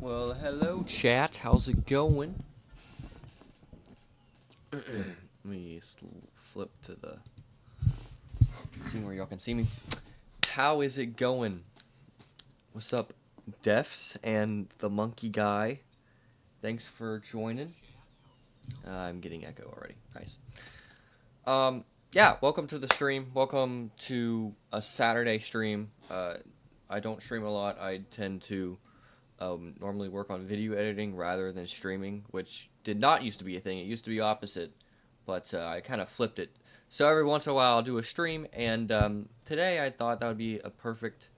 Well, hello, chat. How's it going? Let me flip to the scene where y'all can see me. How is it going? What's up, Defs and the monkey guy? Thanks for joining. I'm getting echo already. Nice. Yeah, welcome to the stream. Welcome to a Saturday stream. I don't stream a lot. I tend to normally work on video editing rather than streaming, which did not used to be a thing. It used to be opposite, but I kind of flipped it. So every once in a while I'll do a stream, and today I thought that would be a perfect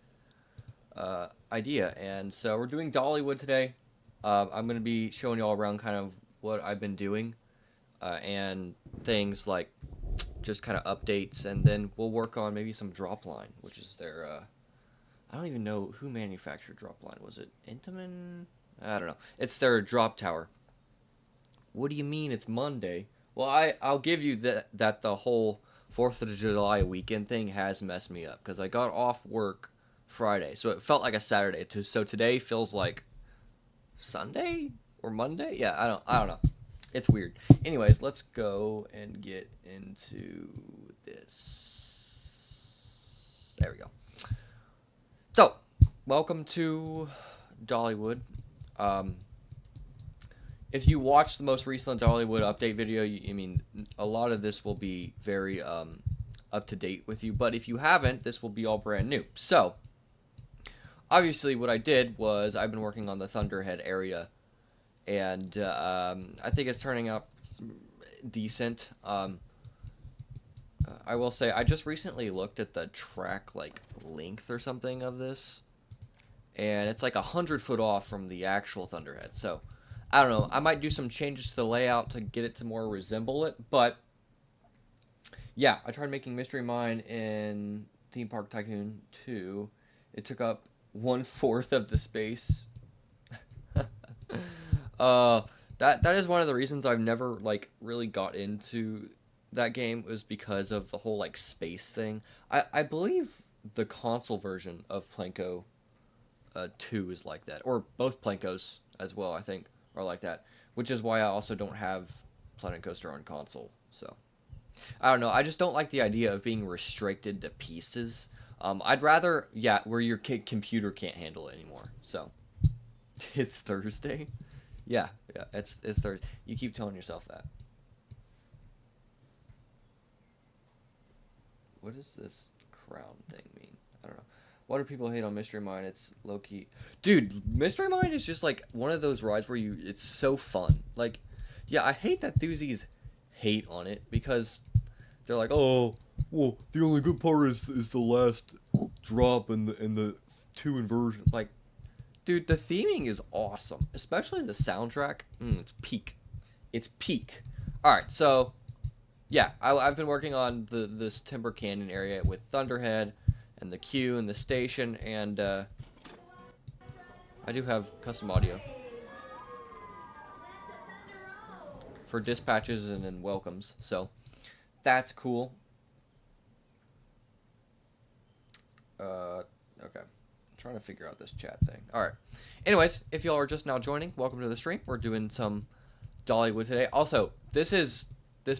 idea. And so we're doing Dollywood today. I'm going to be showing you all around kind of what I've been doing and things like just kind of updates, and then we'll work on maybe some Dropline, which is their I don't even know who manufactured Dropline. Was it Intamin? I don't know. It's their drop tower. What do you mean it's Monday? Well, I'll give you that the whole 4th of July weekend thing has messed me up because I got off work Friday, so it felt like a Saturday. So today feels like Sunday or Monday. Yeah, I don't know. It's weird. Anyways, let's go and get into this. There we go. So, welcome to Dollywood. If you watched the most recent Dollywood update video, I mean, a lot of this will be very up to date with you. But if you haven't, this will be all brand new. So, obviously, what I did was I've been working on the Thunderhead area, and I think it's turning out decent. I will say I just recently looked at the track length or something of this, and it's like 100 foot off from the actual Thunderhead. So I don't know. I might do some changes to the layout to get it to more resemble it. But yeah, I tried making Mystery Mine in Theme Park Tycoon 2. It took up 1/4 of the space. That is one of the reasons I've never really got into that game, was because of the whole space thing. I believe the console version of Planko 2 is like that, or both Plankos as well, I think, are like that, which is why I also don't have Planet Coaster on console. So I don't know, I just don't like the idea of being restricted to pieces. I'd rather, yeah, where your computer can't handle it anymore. So it's Thursday. Yeah, it's Thursday. You keep telling yourself that. What does this crown thing mean? I don't know. Why do people hate on Mystery Mine? It's low-key. Dude, Mystery Mine is just one of those rides where it's so fun. Yeah, I hate that Thuzies hate on it because they're like, oh, well, the only good part is the last drop and the 2 inversion. Dude, the theming is awesome, especially the soundtrack. It's peak. It's peak. All right, so yeah, I've been working on this Timber Canyon area with Thunderhead and the queue and the station, and I do have custom audio for dispatches and then welcomes, so that's cool. Okay. Trying to figure out this chat thing. Alright. Anyways, if y'all are just now joining, welcome to the stream. We're doing some Dollywood today. Also, this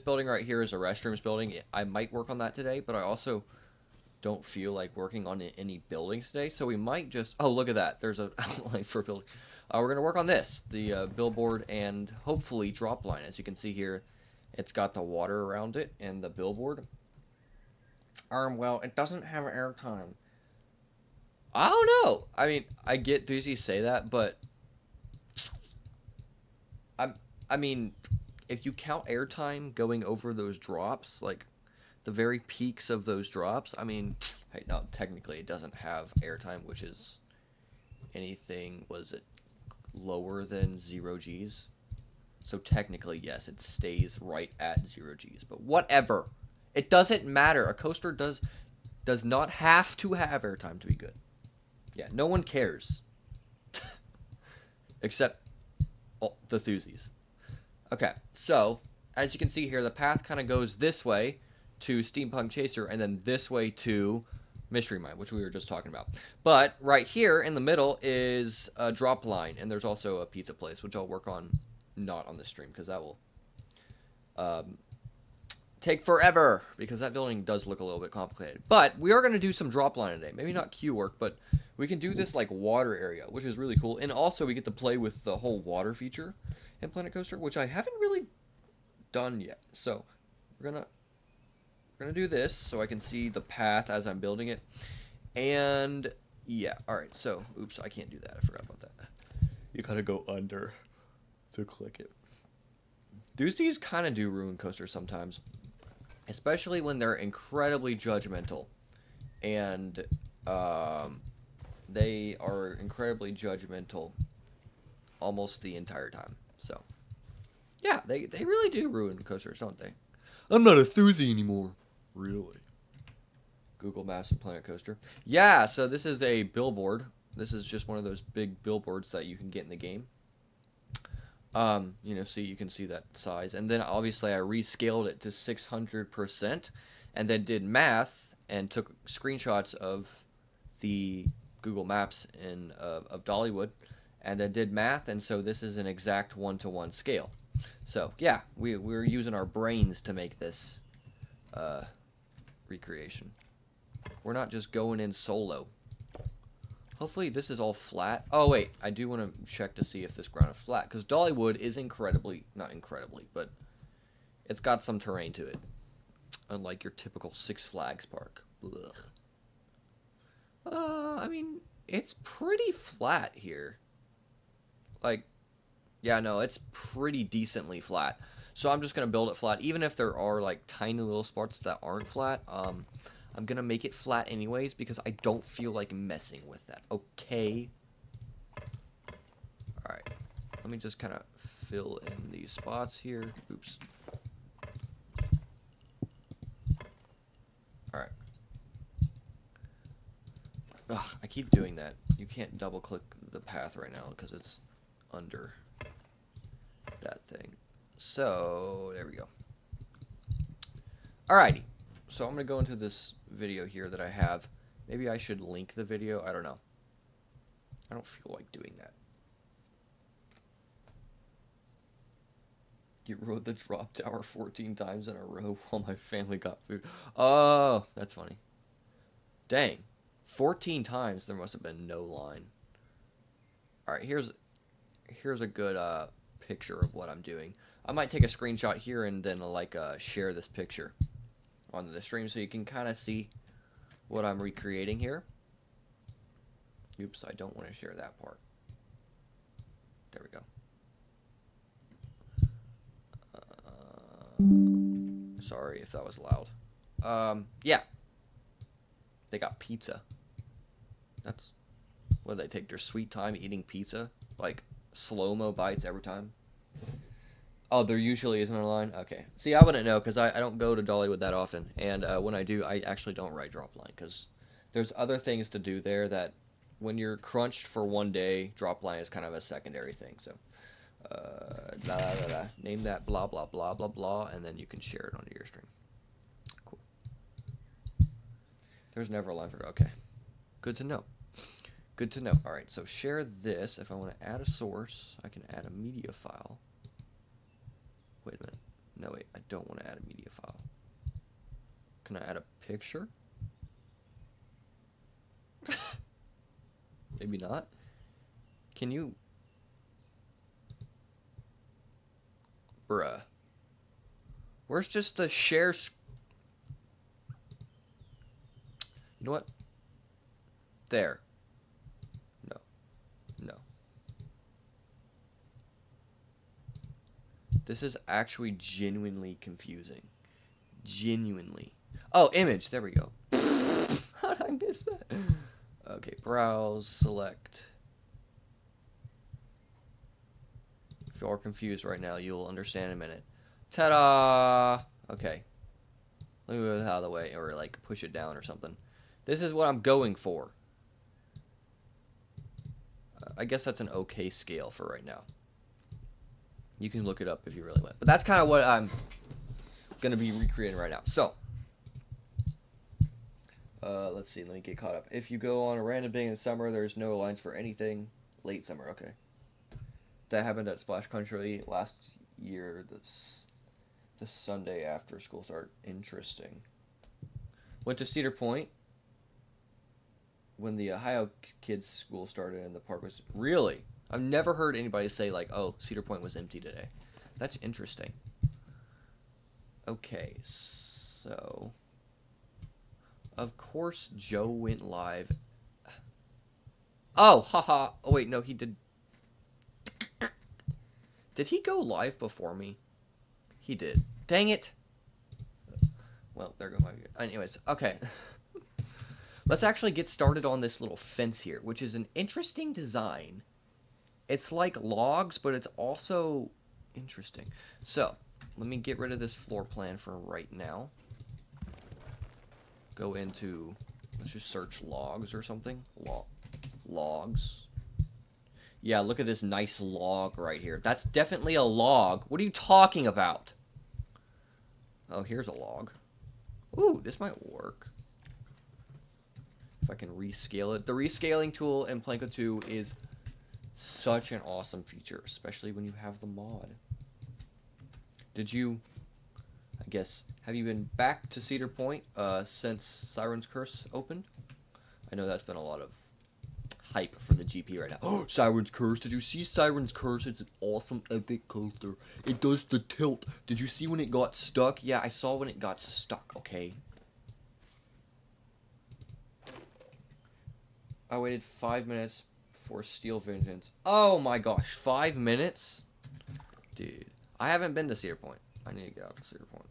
building right here is a restrooms building. I might work on that today, but I also don't feel like working on any buildings today. So we might just... Oh, look at that. There's an outline for a building. We're going to work on this. The billboard and hopefully drop line. As you can see here, it's got the water around it and the billboard. Well, it doesn't have airtime. I don't know. I mean, I get Thuzy say that, but I mean, if you count airtime going over those drops, the very peaks of those drops, I mean, hey, no, technically it doesn't have airtime, which is anything, was it lower than 0 Gs? So technically, yes, it stays right at 0 Gs, but whatever. It doesn't matter. A coaster does not have to have airtime to be good. Yeah, no one cares. Except the Thuzies. Okay, so, as you can see here, the path kind of goes this way to Steampunk Chaser, and then this way to Mystery Mine, which we were just talking about. But right here in the middle is a drop line, and there's also a pizza place, which I'll work on not on the stream, because that will take forever, because that building does look a little bit complicated. But we are going to do some drop line today. Maybe not queue work, but we can do this like water area, which is really cool. And also we get to play with the whole water feature in Planet Coaster, which I haven't really done yet. So we're gonna do this so I can see the path as I'm building it. And yeah, all right. So oops, I can't do that. I forgot about that. You gotta go under to click it. These kind of do ruin coasters sometimes, especially when they're incredibly judgmental, and they are incredibly judgmental almost the entire time. So yeah, they really do ruin coasters, don't they? I'm not a thuzy anymore. Really? Google Maps and Planet Coaster. Yeah, so this is a billboard. This is just one of those big billboards that you can get in the game. You know, so you can see that size. And then obviously I rescaled it to 600% and then did math and took screenshots of the Google Maps of Dollywood and then did math, and so this is an exact 1-to-1 scale. So yeah, we're using our brains to make this recreation. We're not just going in solo. Hopefully this is all flat. Oh wait, I do want to check to see if this ground is flat, because Dollywood is not incredibly, but it's got some terrain to it. Unlike your typical Six Flags park. Ugh. I mean, it's pretty flat here. Like, yeah, no, it's pretty decently flat. So I'm just going to build it flat. Even if there are, like, tiny little spots that aren't flat, I'm going to make it flat anyways because I don't feel like messing with that. Okay? Alright. Let me just kind of fill in these spots here. Oops. Alright. Ugh, I keep doing that. You can't double-click the path right now because it's under that thing. So, there we go. Alrighty. So I'm going to go into this video here that I have. Maybe I should link the video. I don't know. I don't feel like doing that. You rode the drop tower 14 times in a row while my family got food. Oh, that's funny. Dang. 14 times there must have been no line. Alright, here's a good picture of what I'm doing. I might take a screenshot here and then share this picture on the stream so you can kind of see what I'm recreating here. Oops, I don't want to share that part. There we go. Sorry if that was loud. Yeah. They got pizza. That's... What do they take their sweet time eating pizza? Like, slow-mo bites every time? Oh, there usually isn't a line? Okay. See, I wouldn't know, because I don't go to Dollywood that often. And when I do, I actually don't ride drop line, because there's other things to do there that, when you're crunched for one day, drop line is kind of a secondary thing. So, blah, blah, blah. Name that blah, blah, blah, blah, blah, and then you can share it onto your stream. Cool. There's never a line for... Okay. Good to know. Good to know. All right, so share this. If I want to add a source, I can add a media file. Wait a minute. No, wait. I don't want to add a media file. Can I add a picture? Maybe not. Can you... Bruh. Where's just the share... You know what? There. No. This is actually genuinely confusing. Genuinely. Oh, image. There we go. How did I miss that? Okay, browse, select. If you are confused right now, you'll understand in a minute. Ta-da! Okay. Let me move it out of the way, or like push it down or something. This is what I'm going for. I guess that's an okay scale for right now. You can look it up if you really want. But that's kind of what I'm going to be recreating right now. So, Let's see. Let me get caught up. If you go on a random day in summer, there's no lines for anything. Late summer, okay. That happened at Splash Country last year. This Sunday after school started. Interesting. Went to Cedar Point when the Ohio kids' school started and the park was really. I've never heard anybody say like, "Oh, Cedar Point was empty today." That's interesting. Okay, so of course Joe went live. Oh, haha. Oh wait, no, he did. Did he go live before me? He did. Dang it. Well, there go my view. Anyways, okay. Let's actually get started on this little fence here, which is an interesting design. It's like logs, but it's also interesting. So, let me get rid of this floor plan for right now. Go into, let's just search logs or something. Logs. Yeah, look at this nice log right here. That's definitely a log. What are you talking about? Oh, here's a log. Ooh, this might work. If I can rescale it. The rescaling tool in Planko 2 is such an awesome feature, especially when you have the mod. Did you, I guess, have you been back to Cedar Point since Siren's Curse opened? I know that's been a lot of hype for the GP right now. Oh, Siren's Curse. Did you see Siren's Curse? It's an awesome epic coaster. It does the tilt. Did you see when it got stuck? Yeah, I saw when it got stuck, okay? I waited 5 minutes for Steel Vengeance. Oh my gosh, 5 minutes? Dude, I haven't been to Cedar Point. I need to get out to Cedar Point.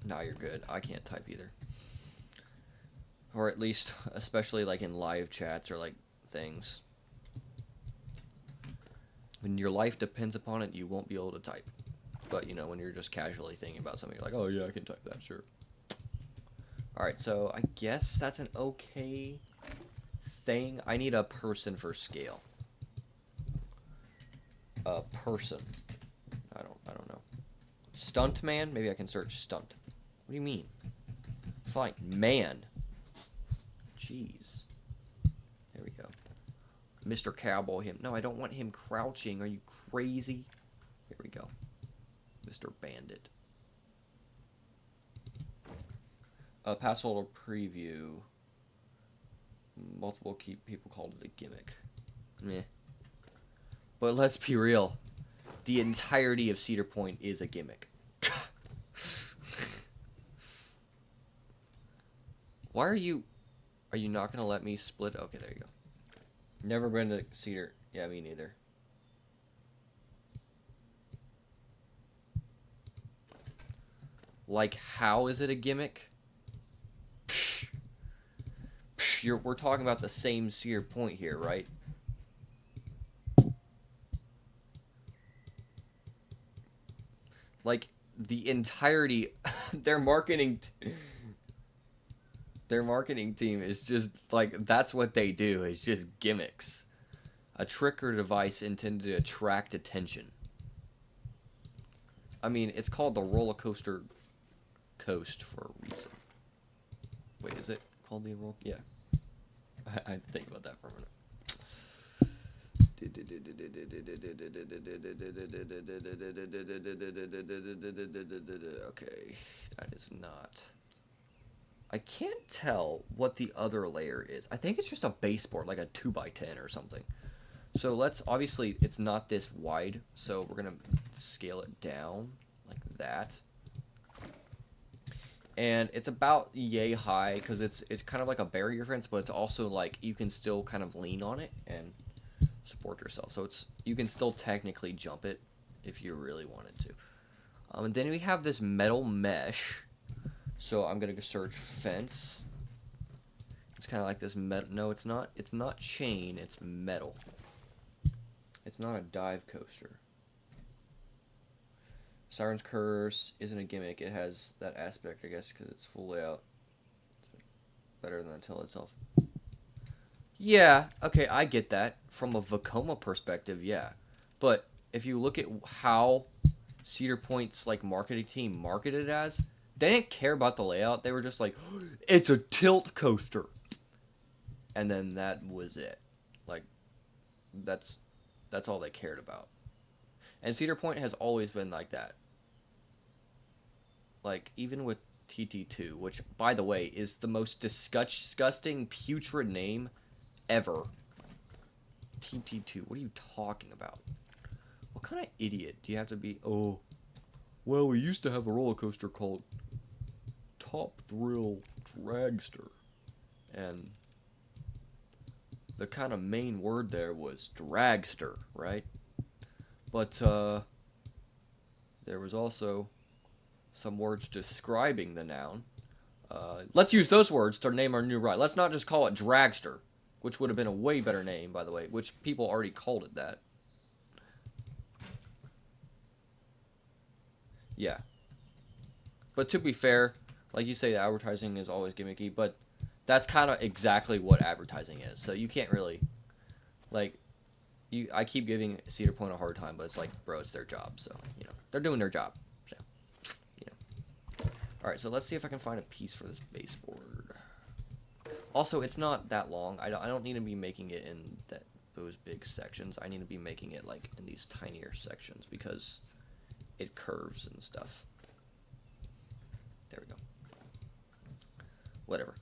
Nah, you're good. I can't type either. Or at least, especially like in live chats or like things. When your life depends upon it, you won't be able to type. But, you know, when you're just casually thinking about something, you're like, oh yeah, I can type that, sure. Alright, so I guess that's an okay thing. I need a person for scale. A person. I don't know. Stunt man? Maybe I can search stunt. What do you mean? Fine. Man. Jeez. There we go. Mr. Cowboy him. No, I don't want him crouching. Are you crazy? Here we go. Mr. Bandit. Pass holder preview. Multiple people called it a gimmick. Meh. But let's be real. The entirety of Cedar Point is a gimmick. Why are you not gonna let me split? Okay, there you go. Never been to Cedar. Yeah, me neither. Like, how is it a gimmick? We're talking about the same Cedar Point here, right? Like, the entirety, their marketing team is just, like, that's what they do. It's just gimmicks. A trick or device intended to attract attention. I mean, it's called the roller coaster coast for a reason. Wait, is it called the roller? Yeah. I think about that for a minute. Okay, that is not. I can't tell what the other layer is. I think it's just a baseboard, like a 2x10 or something. So let's, obviously, it's not this wide, so we're gonna scale it down like that. And it's about yay high because it's kind of like a barrier fence, but it's also like you can still kind of lean on it and support yourself. So you can still technically jump it if you really wanted to. And then we have this metal mesh. So I'm gonna go search fence. It's kind of like this metal. No, it's not. It's not chain. It's metal. It's not a dive coaster. Siren's Curse isn't a gimmick. It has that aspect, I guess, because it's full layout. It's better than the tilt itself. Yeah, okay, I get that. From a Vekoma perspective, yeah. But if you look at how Cedar Point's like marketing team marketed it as. They didn't care about the layout. They were just like, it's a tilt coaster. And then that was it. Like, that's all they cared about. And Cedar Point has always been like that. Like, even with TT2, which, by the way, is the most disgusting, putrid name ever. TT2, what are you talking about? What kind of idiot do you have to be? Oh, well, we used to have a roller coaster called Top Thrill Dragster. And the kind of main word there was dragster, right? But there was also some words describing the noun. Let's use those words to name our new ride. Let's not just call it dragster, which would have been a way better name, by the way, which people already called it that. Yeah. But to be fair, like you say, the advertising is always gimmicky, but that's kind of exactly what advertising is. So you can't really, like, I keep giving Cedar Point a hard time, but it's like, bro, it's their job. So, you know, they're doing their job. So, you know. All right, so let's see if I can find a piece for this baseboard. Also, it's not that long. I don't need to be making it in those big sections. I need to be making it, like, in these tinier sections because it curves and stuff. There we go. Whatever.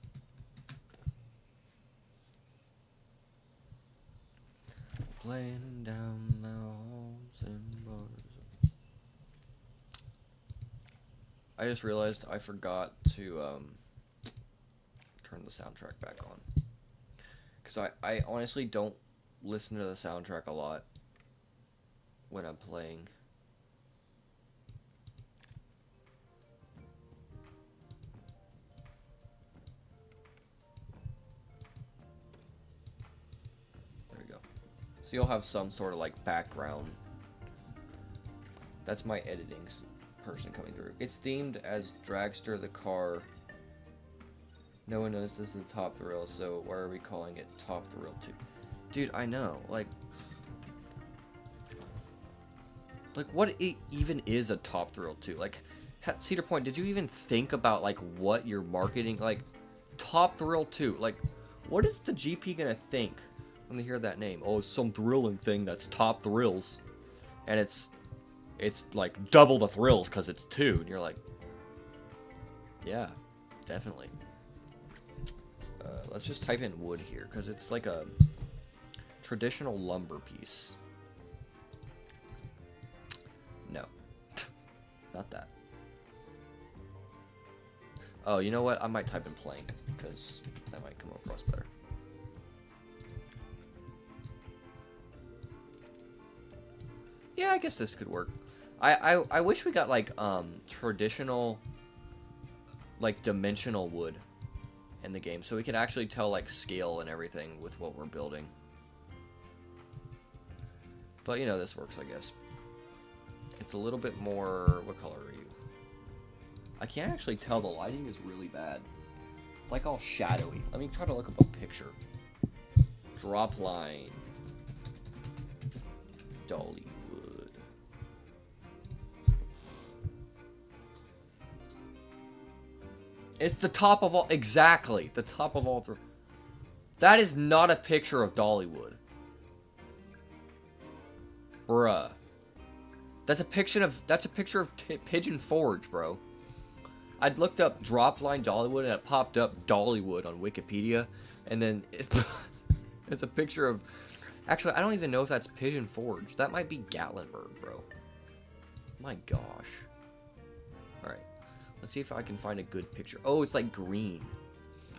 Playing down the halls and bars. I just realized I forgot to turn the soundtrack back on. Because I honestly don't listen to the soundtrack a lot when I'm playing. So you'll have some sort of like background. That's my editing person coming through. It's themed as Dragster the car. No one knows this is Top Thrill, so why are we calling it Top Thrill 2? Dude, I know. Like what even is a Top Thrill 2? Like, Cedar Point, did you even think about like what you're marketing? Like, Top Thrill 2. Like, what is the GP gonna think when they hear that name? Oh, it's some thrilling thing that's Top Thrills, and it's like double the thrills because it's 2, and you're like, yeah, definitely. Let's just type in wood here because it's like a traditional lumber piece. No, not that. Oh, you know what? I might type in plank because that might come across better. Yeah, I guess this could work. I wish we got like traditional like dimensional wood in the game so we could actually tell like scale and everything with what we're building. But you know, this works, I guess. It's a little bit more, what color are you? I can't actually tell, the lighting is really bad. It's like all shadowy. Let me try to look up a picture. Drop line. Dollywood. It's the top of all, exactly, the top of all three. That is not a picture of Dollywood. Bruh. That's a picture of Pigeon Forge, bro. I'd looked up Dropline Dollywood and it popped up Dollywood on Wikipedia, and then it's a picture of. Actually, I don't even know if that's Pigeon Forge. That might be Gatlinburg, bro. My gosh. All right, let's see if I can find a good picture. Oh, it's like green.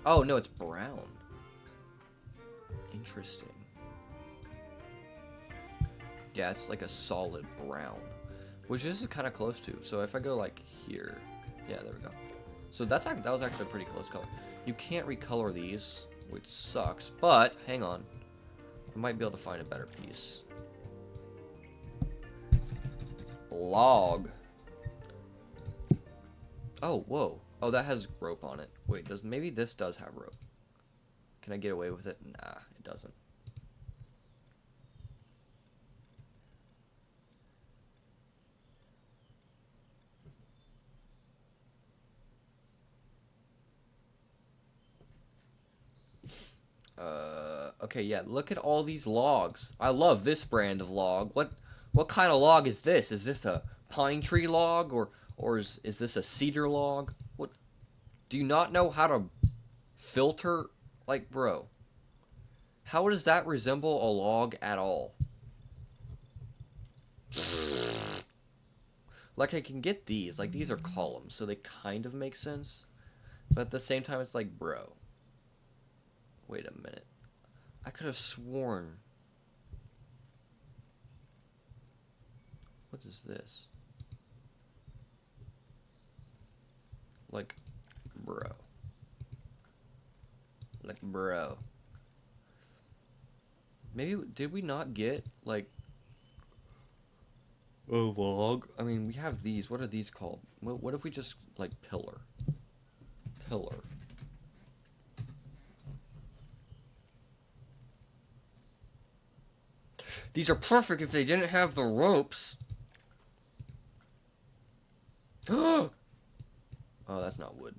Oh no, it's brown. Interesting. Yeah, it's like a solid brown, which this is kind of close to. So if I go like here, yeah, there we go. So that was actually a pretty close color. You can't recolor these, which sucks, but hang on. I might be able to find a better piece. Log. Oh, whoa. Oh, that has rope on it. Wait, maybe this does have rope. Can I get away with it? Nah, it doesn't. Okay, yeah, look at all these logs. I love this brand of log. What kind of log is this? Is this a pine tree log or is this a cedar log? What do you not know how to filter? Like, bro, how does that resemble a log at all? Like, I can get these. Like, these are columns, so they kind of make sense. But at the same time, it's like, bro, wait a minute. I could have sworn. What is this? Like, bro. Like, bro. Maybe, did we not get, like, a log? I mean, we have these. What are these called? What if we just, like, pillar? Pillar. These are perfect if they didn't have the ropes. Oh, that's not wood.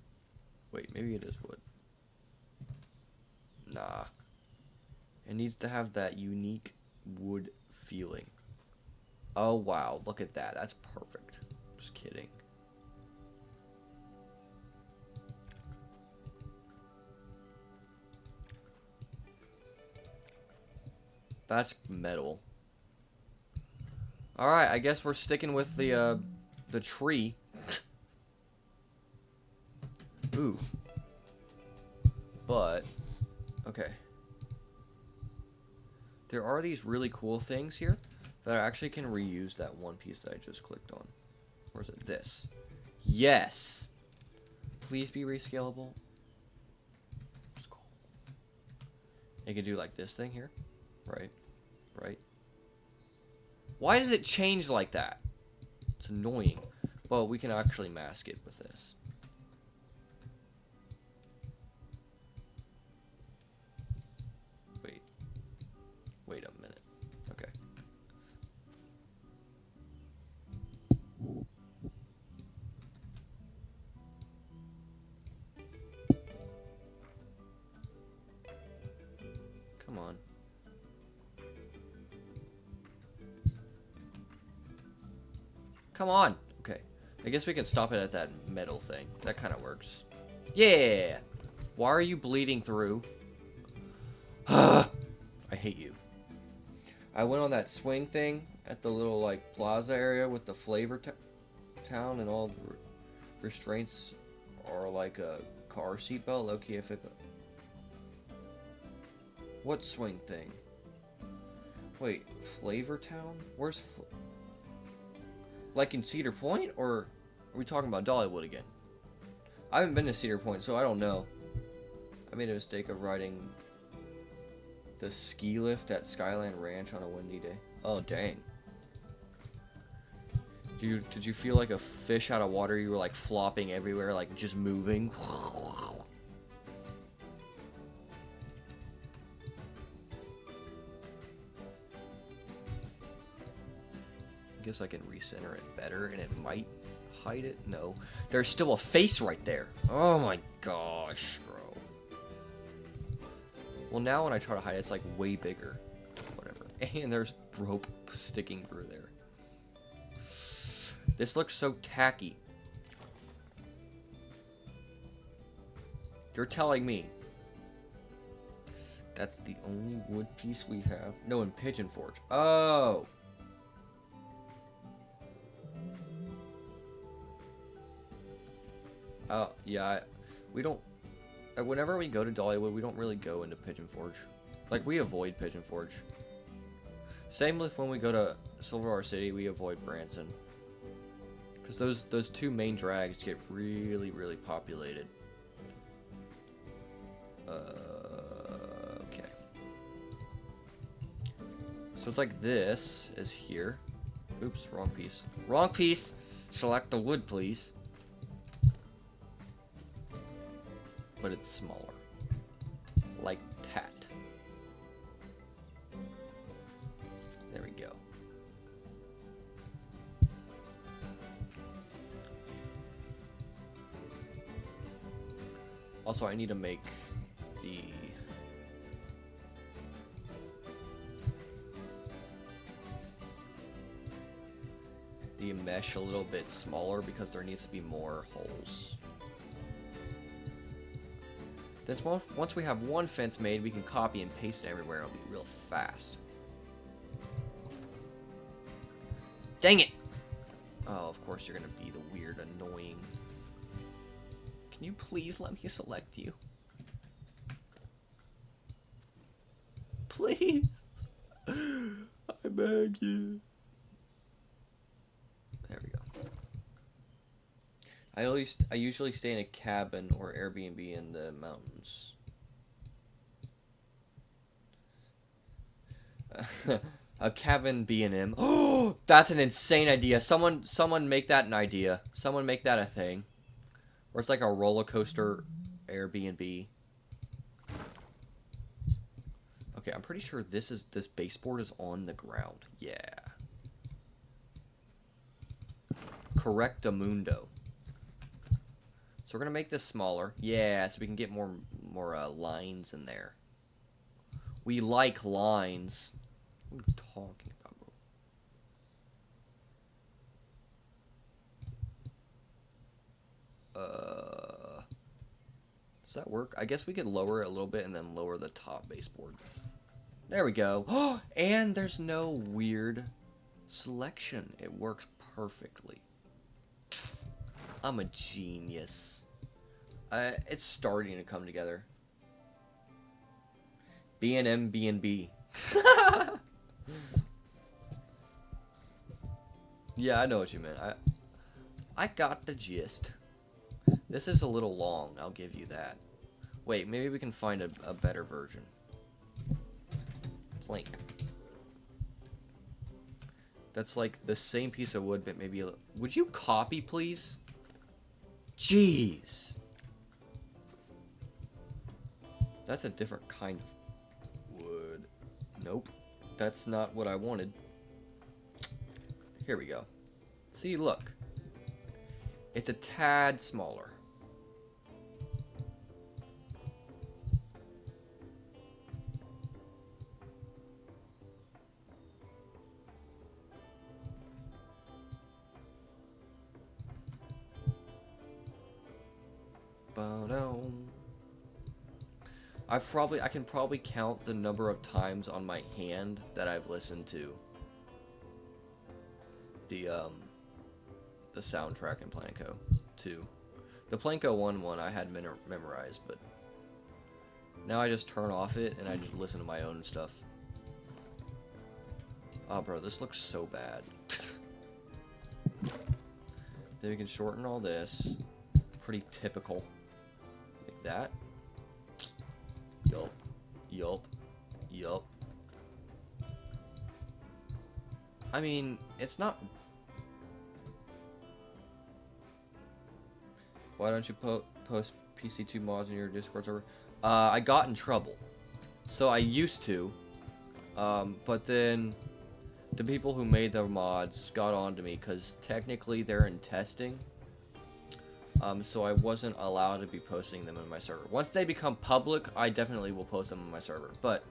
Wait, maybe it is wood. Nah. It needs to have that unique wood feeling. Oh, wow. Look at that. That's perfect. Just kidding. That's metal. Alright, I guess we're sticking with the tree. Ooh. But, okay. There are these really cool things here that I actually can reuse that one piece that I just clicked on. Or is it this? Yes! Please be rescalable. Let's go. You can do like this thing here. Right. Right. Why does it change like that? It's annoying. Well, we can actually mask it with this. Wait a minute. Okay. Come on. Come on. Okay. I guess we can stop it at that metal thing. That kind of works. Yeah. Why are you bleeding through? I hate you. I went on that swing thing at the little, like, plaza area with the flavor town, and all the restraints are like a car seatbelt. Low-key, if it... What swing thing? Wait, Flavor Town? Where's... Like in Cedar Point? Or are we talking about Dollywood again? I haven't been to Cedar Point, so I don't know. I made a mistake of riding the ski lift at Skyland Ranch on a windy day. Oh, dang. Did you feel like a fish out of water? You were like flopping everywhere, like just moving. I guess I can recenter it better and it might hide it. No. There's still a face right there. Oh my gosh, bro. Well, now when I try to hide it, it's like way bigger. Whatever. And there's rope sticking through there. This looks so tacky. You're telling me that's the only wood piece we have? No, in Pigeon Forge. Oh! Yeah, we don't... Whenever we go to Dollywood, we don't really go into Pigeon Forge. Like, we avoid Pigeon Forge. Same with when we go to Silverwater City, we avoid Branson. Because those two main drags get really, really populated. Okay. So it's like this is here. Oops, wrong piece. Wrong piece! Select the wood, please. But it's smaller. Like that. There we go. Also, I need to make the the mesh a little bit smaller because there needs to be more holes. Then once we have one fence made, we can copy and paste it everywhere. It'll be real fast. Dang it! Oh, of course you're gonna be the weird, annoying. Can you please let me select you? Please! I beg you. There we go. I usually stay in a cabin or Airbnb in the mountains. A cabin B&M. Oh, that's an insane idea. Someone make that an idea. Someone make that a thing. Where it's like a roller coaster Airbnb. Okay, I'm pretty sure this baseboard is on the ground. Yeah. Correctamundo. So we're gonna make this smaller. Yeah, so we can get more lines in there. We like lines. What are you talking about, bro? Does that work? I guess we could lower it a little bit and then lower the top baseboard. There we go. Oh, and there's no weird selection. It works perfectly. I'm a genius. It's starting to come together. B&M, B&B. Yeah, I know what you meant. I got the gist. This is a little long, I'll give you that. Wait, maybe we can find a better version. Plank. That's like the same piece of wood, but maybe would you copy, please? Jeez. That's a different kind of wood. Nope. That's not what I wanted. Here we go. See, look. It's a tad smaller. I can probably count the number of times on my hand that I've listened to the soundtrack in Planko 2. The Planko 1 I had memorized, but now I just turn off it and I just listen to my own stuff. Oh, bro, this looks so bad. Then we can shorten all this. Pretty typical. Like that. Yup. Yup. Yup. I mean, it's not... Why don't you post PC2 mods in your Discord server? I got in trouble. So I used to. But then the people who made the mods got on to me because technically they're in testing. So I wasn't allowed to be posting them in my server. Once they become public, I definitely will post them on my server. But,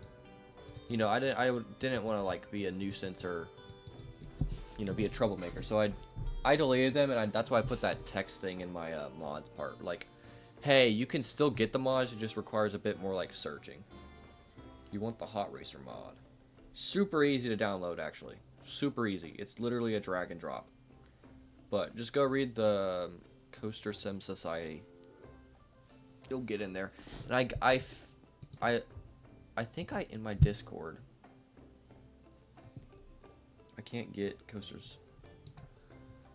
you know, I didn't want to, like, be a nuisance or, you know, be a troublemaker. So I deleted them, and that's why I put that text thing in my mods part. Like, hey, you can still get the mods, it just requires a bit more, like, searching. You want the Hot Racer mod. Super easy to download, actually. Super easy. It's literally a drag and drop. But just go read the Coaster Sim Society. You'll get in there. And I think in my Discord, I can't get coasters.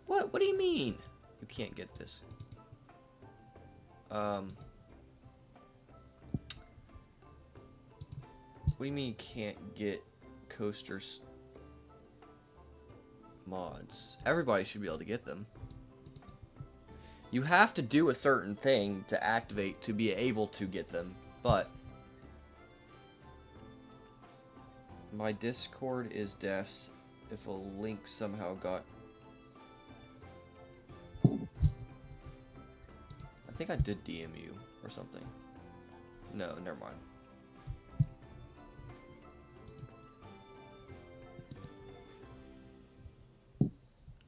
What do you mean? You can't get this. What do you mean you can't get coasters mods? Everybody should be able to get them. You have to do a certain thing to activate to be able to get them, but my Discord is Def's. If a link somehow got... I think I did DM you or something. No, never mind.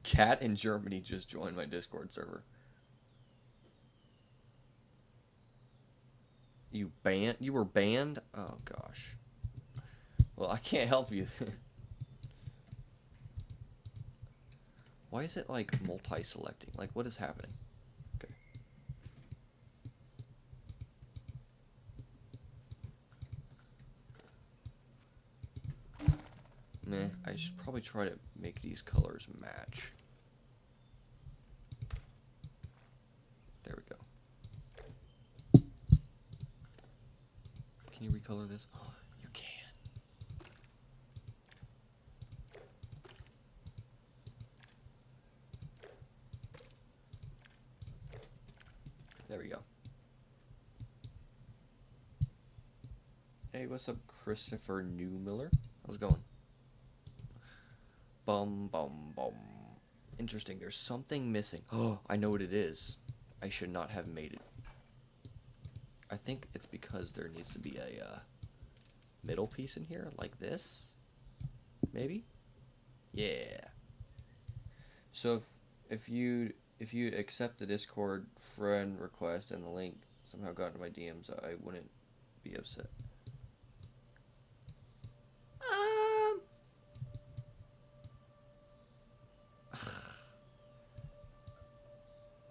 Cat in Germany just joined my Discord server. You were banned? Oh gosh. Well, I can't help you. Why is it like multi-selecting? Like, what is happening? Okay. Meh, I should probably try to make these colors match. There we go. Can you recolor this? Oh, you can. There we go. Hey, what's up, Christopher Newmiller? How's it going? Bum, bum, bum. Interesting, there's something missing. Oh, I know what it is. I should not have made it. I think it's because there needs to be a middle piece in here, like this. Maybe? Yeah. So if you accept the Discord friend request and the link somehow got into my DMs, I wouldn't be upset.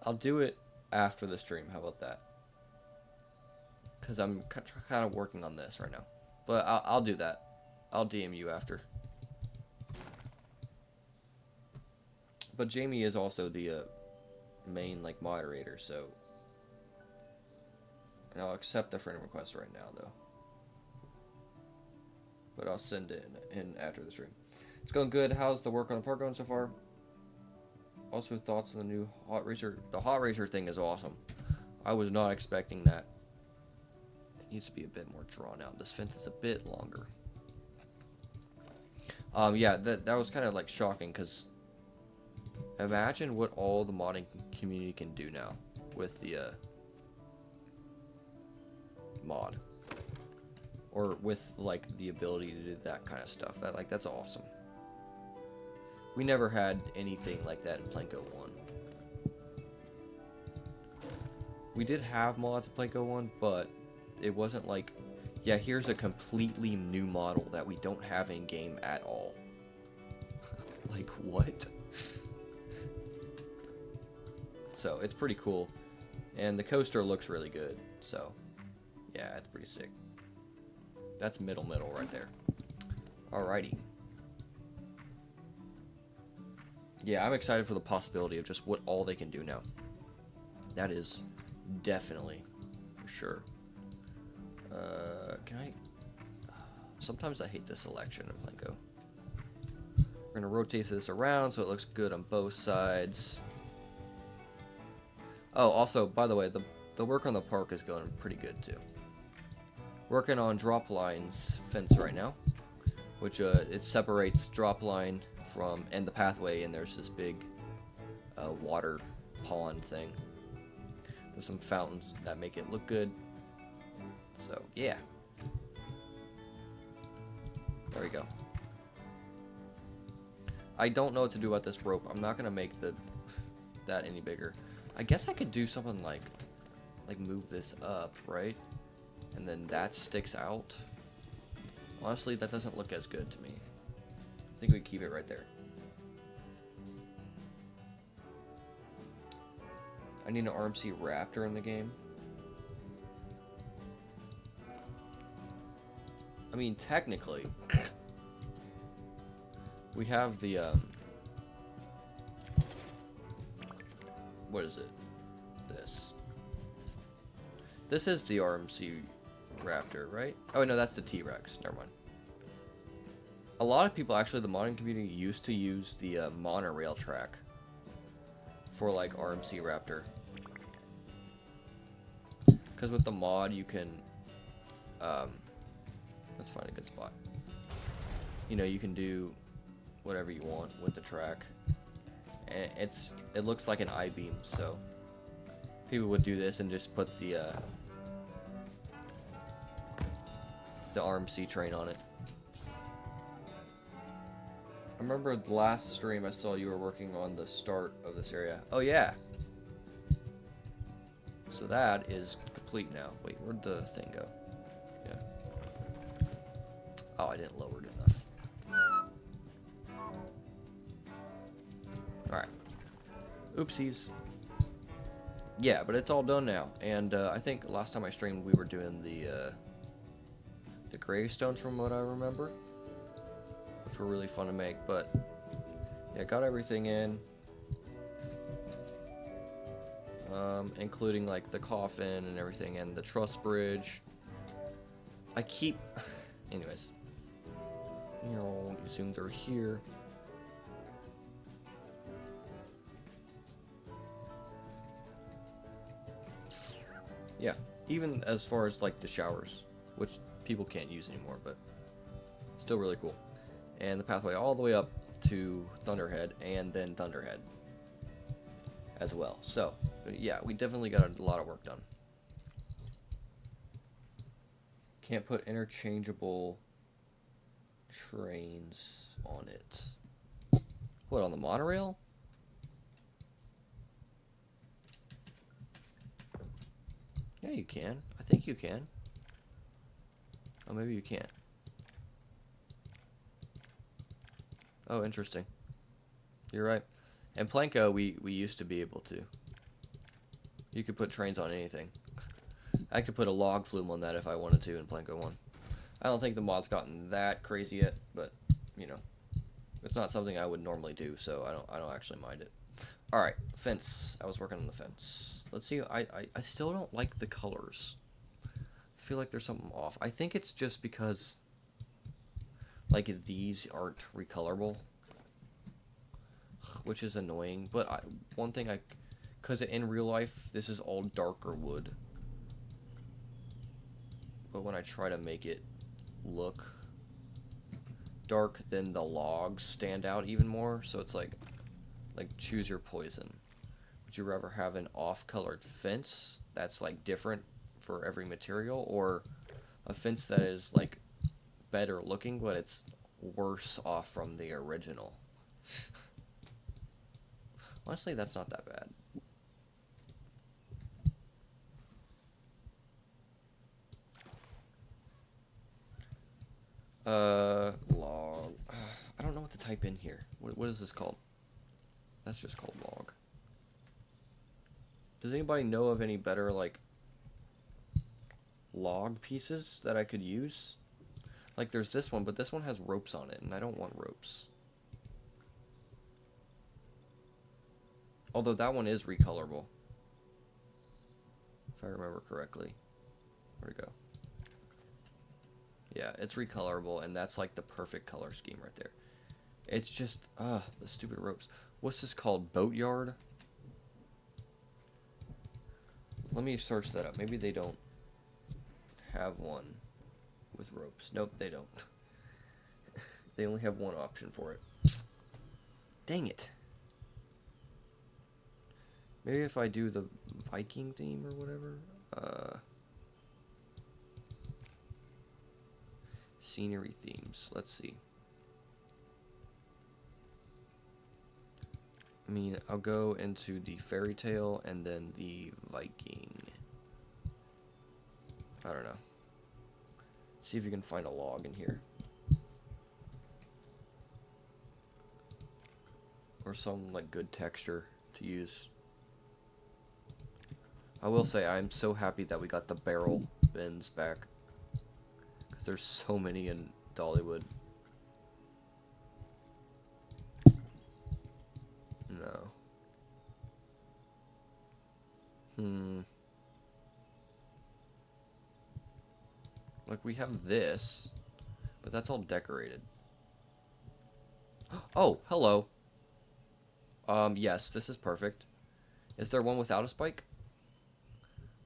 I'll do it after the stream. How about that? Because I'm kind of working on this right now. But I'll do that. I'll DM you after. But Jamie is also the main like moderator, so. And I'll accept the friend request right now, though. But I'll send it in after the stream. It's going good. How's the work on the park going so far? Also, thoughts on the new hot racer. The hot racer thing is awesome. I was not expecting that. It needs to be a bit more drawn out. This fence is a bit longer. Yeah, that was kind of like shocking, because imagine what all the modding community can do now with the mod, or with like the ability to do that kind of stuff. That's awesome. We never had anything like that in Planko 1. We did have mods in Planko 1, but it wasn't like, yeah, here's a completely new model that we don't have in game at all. Like, what? So, it's pretty cool. And the coaster looks really good. So, yeah, it's pretty sick. That's middle right there. Alrighty. Yeah, I'm excited for the possibility of just what all they can do now. That is definitely for sure. Can I? Sometimes I hate the selection of Plinko. We're gonna rotate this around so it looks good on both sides. Oh, also, by the way, the work on the park is going pretty good too. Working on drop lines fence right now, which it separates drop line from and the pathway, and there's this big water pond thing. There's some fountains that make it look good. So yeah, there we go. I don't know what to do about this rope. I'm not gonna make that any bigger. I guess I could do something like move this up, right? And then that sticks out. Honestly, that doesn't look as good to me. I think we keep it right there. I need an RMC Raptor in the game. I mean, technically, we have the, what is it? This is the RMC Raptor, right? Oh, no, that's the T-Rex. Never mind. A lot of people, actually, the modding community used to use the monorail track for, like, RMC Raptor. Because with the mod, you can, let's find a good spot. You know, you can do whatever you want with the track. And it looks like an I-beam, so people would do this and just put the RMC train on it. I remember the last stream I saw you were working on the start of this area. Oh yeah. So that is complete now. Wait, where'd the thing go? Yeah. Oh, I didn't lower it enough. Alright. Oopsies. Yeah, but it's all done now. And I think last time I streamed we were doing the gravestones from what I remember. Which were really fun to make, but yeah, got everything in. Including like the coffin and everything and the truss bridge. I keep anyways. You know, you zoom through here. Yeah, even as far as like the showers, which people can't use anymore, but still really cool. And the pathway all the way up to Thunderhead and then Thunderhead as well. So, yeah, we definitely got a lot of work done. Can't put interchangeable trains on it. What, on the monorail? Yeah, you can. I think you can. Oh, maybe you can't. Oh, interesting. You're right. And Planko, we used to be able to. You could put trains on anything. I could put a log flume on that if I wanted to in Planko 1. I don't think the mod's gotten that crazy yet, but, you know. It's not something I would normally do, so I don't actually mind it. Alright, fence. I was working on the fence. Let's see, I still don't like the colors. I feel like there's something off. I think it's just because, like, these aren't recolorable. Which is annoying, but one thing because in real life, this is all darker wood. But when I try to make it look dark, then the logs stand out even more, so it's like choose your poison. Would you rather have an off-colored fence that's like different for every material, or a fence that is like better looking but it's worse off from the original? Honestly, that's not that bad. Log. I don't know what to type in here. What is this called? That's just called log. Does anybody know of any better, like, log pieces that I could use? Like, there's this one, but this one has ropes on it, and I don't want ropes. Although that one is recolorable. If I remember correctly. Where'd it go? Yeah, it's recolorable, and that's like the perfect color scheme right there. It's just, the stupid ropes. What's this called? Boatyard? Let me search that up. Maybe they don't have one with ropes. Nope, they don't. They only have one option for it. Dang it. Maybe if I do the Viking theme or whatever. Scenery themes. Let's see. I mean, I'll go into the fairy tale and then the Viking. I don't know. See if you can find a log in here. Or some, like, good texture to use. I will say, I'm so happy that we got the barrel bins back. Because there's so many in Dollywood. No. Like, we have this, but that's all decorated. Oh, hello. Yes, this is perfect. Is there one without a spike?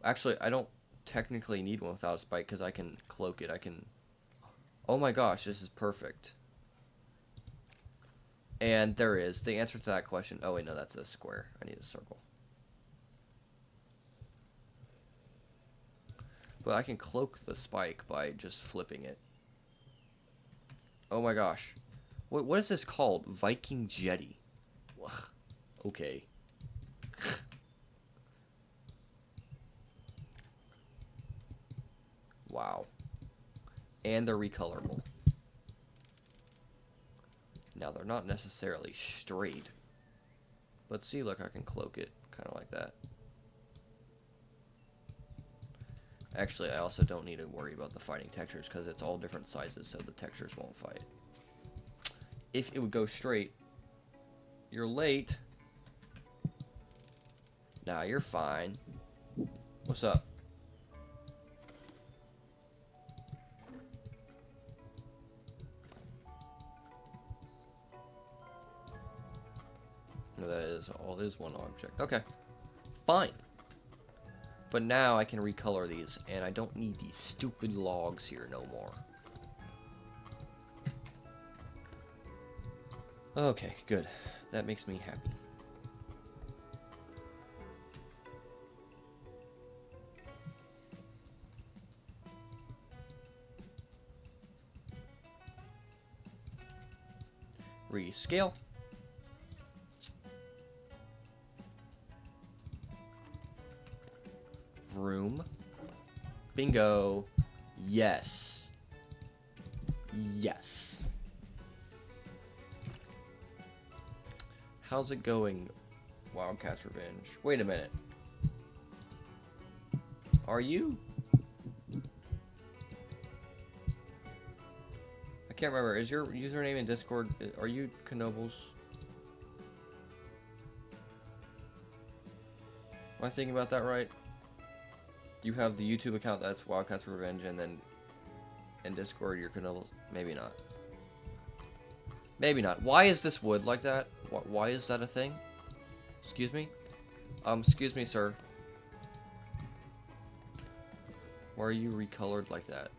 Actually, I don't technically need one without a spike because I can cloak it. I can... Oh my gosh, this is perfect. And there is the answer to that question. Oh wait, no, that's a square. I need a circle. But I can cloak the spike by just flipping it. Oh my gosh. What is this called? Viking Jetty. Ugh. Okay. Wow. And they're recolorable. Now, they're not necessarily straight. But see, look, I can cloak it. Kind of like that. Actually, I also don't need to worry about the fighting textures because it's all different sizes, so the textures won't fight. If it would go straight, you're late. Nah, you're fine. What's up? No, that is all is one object. Okay, fine. But now I can recolor these, and I don't need these stupid logs here no more. Okay, good. That makes me happy. Rescale. Vroom. Bingo. Yes. Yes. How's it going, Wildcat's Revenge? Wait a minute. Are you? I can't remember. Is your username in Discord? Are you Knobles? Am I thinking about that right? You have the YouTube account that's Wildcat's Revenge, and then in Discord you're Knobles. Maybe not. Maybe not. Why is this wood like that? Why is that a thing? Excuse me? Excuse me, sir. Why are you recolored like that?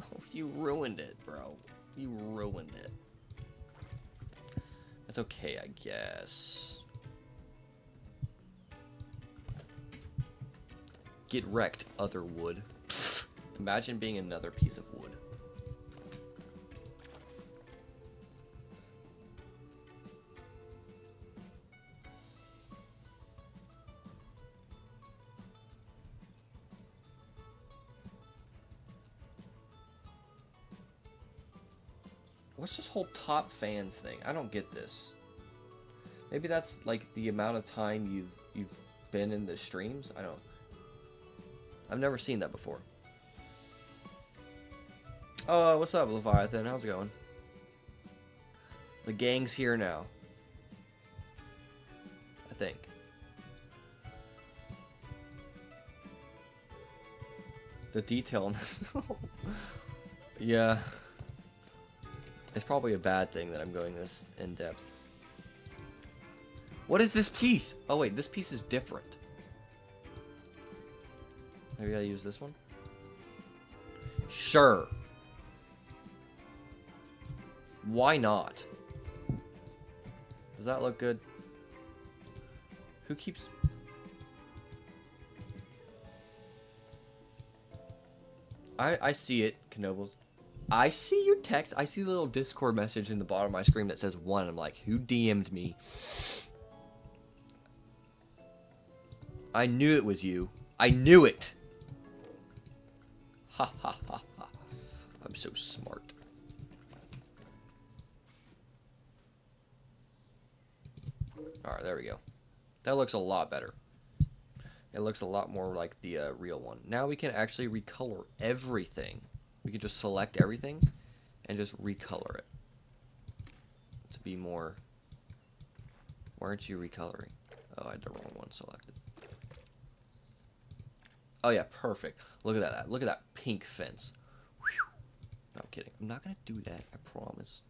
Oh, you ruined it, bro. You ruined it. That's okay, I guess. Get wrecked, other wood. Imagine being another piece of wood. What's this whole top fans thing? I don't get this. Maybe that's like the amount of time you've been in the streams? I've never seen that before. Oh, what's up, Leviathan? How's it going? The gang's here now. I think. The detail in this. Yeah. It's probably a bad thing that I'm going this in depth. What is this piece? Oh wait, this piece is different. Maybe I use this one? Sure. Why not? Does that look good? Who keeps... I see it, Knobles. I see your text. I see the little Discord message in the bottom of my screen that says 1. I'm like, who DM'd me? I knew it was you. I knew it. Ha ha ha ha. I'm so smart. Alright, there we go. That looks a lot better. It looks a lot more like the real one. Now we can actually recolor everything. We can just select everything and just recolor it to be more... Why aren't you recoloring? Oh, I had the wrong one selected. Oh yeah, perfect. Look at that. Look at that pink fence. Whew. No, I'm kidding. I'm not going to do that, I promise.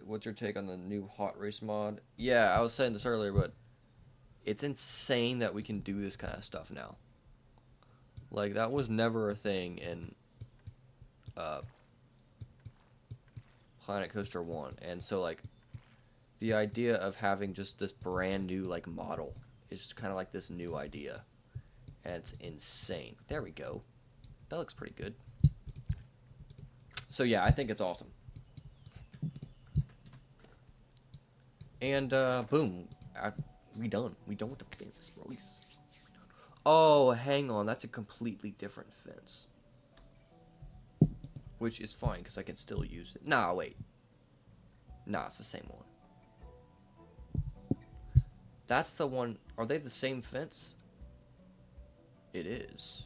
What's your take on the new hot race mod? Yeah, I was saying this earlier, but it's insane that we can do this kind of stuff now. Like, that was never a thing in Planet Coaster 1. And so, like, the idea of having just this brand new, like, model is kind of like this new idea. And it's insane. There we go. That looks pretty good. So yeah, I think it's awesome. And boom, we done. We done with the fence, bro. Oh, hang on, that's a completely different fence. Which is fine, because I can still use it. Nah, wait. Nah, it's the same one. That's the one. Are they the same fence? It is.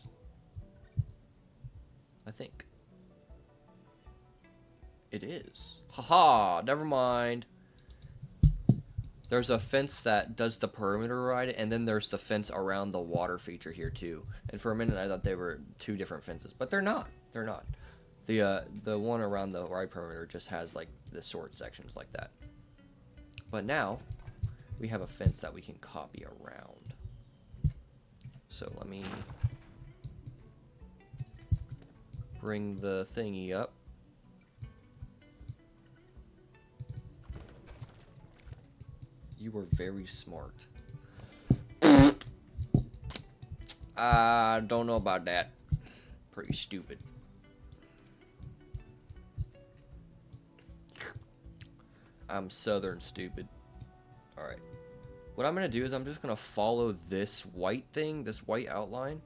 I think. It is. Haha, never mind. There's a fence that does the perimeter ride, and then there's the fence around the water feature here too. And for a minute I thought they were two different fences, but they're not. They're not. The one around the ride perimeter just has like the short sections like that. But now we have a fence that we can copy around. So let me bring the thingy up. You were very smart. I don't know about that. Pretty stupid. I'm southern stupid. Alright. What I'm going to do is I'm just going to follow this white thing, this white outline.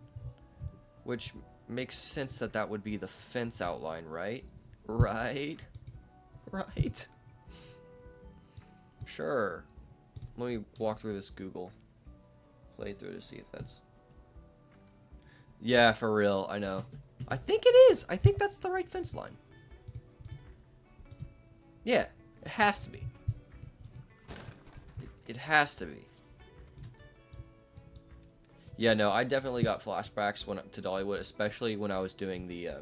Which makes sense that that would be the fence outline, right? Right? Right? Sure. Let me walk through this Google playthrough to see if that's... Yeah, for real, I know. I think it is. I think that's the right fence line. Yeah, it has to be. It has to be. Yeah, no, I definitely got flashbacks to Dollywood, especially when I was doing the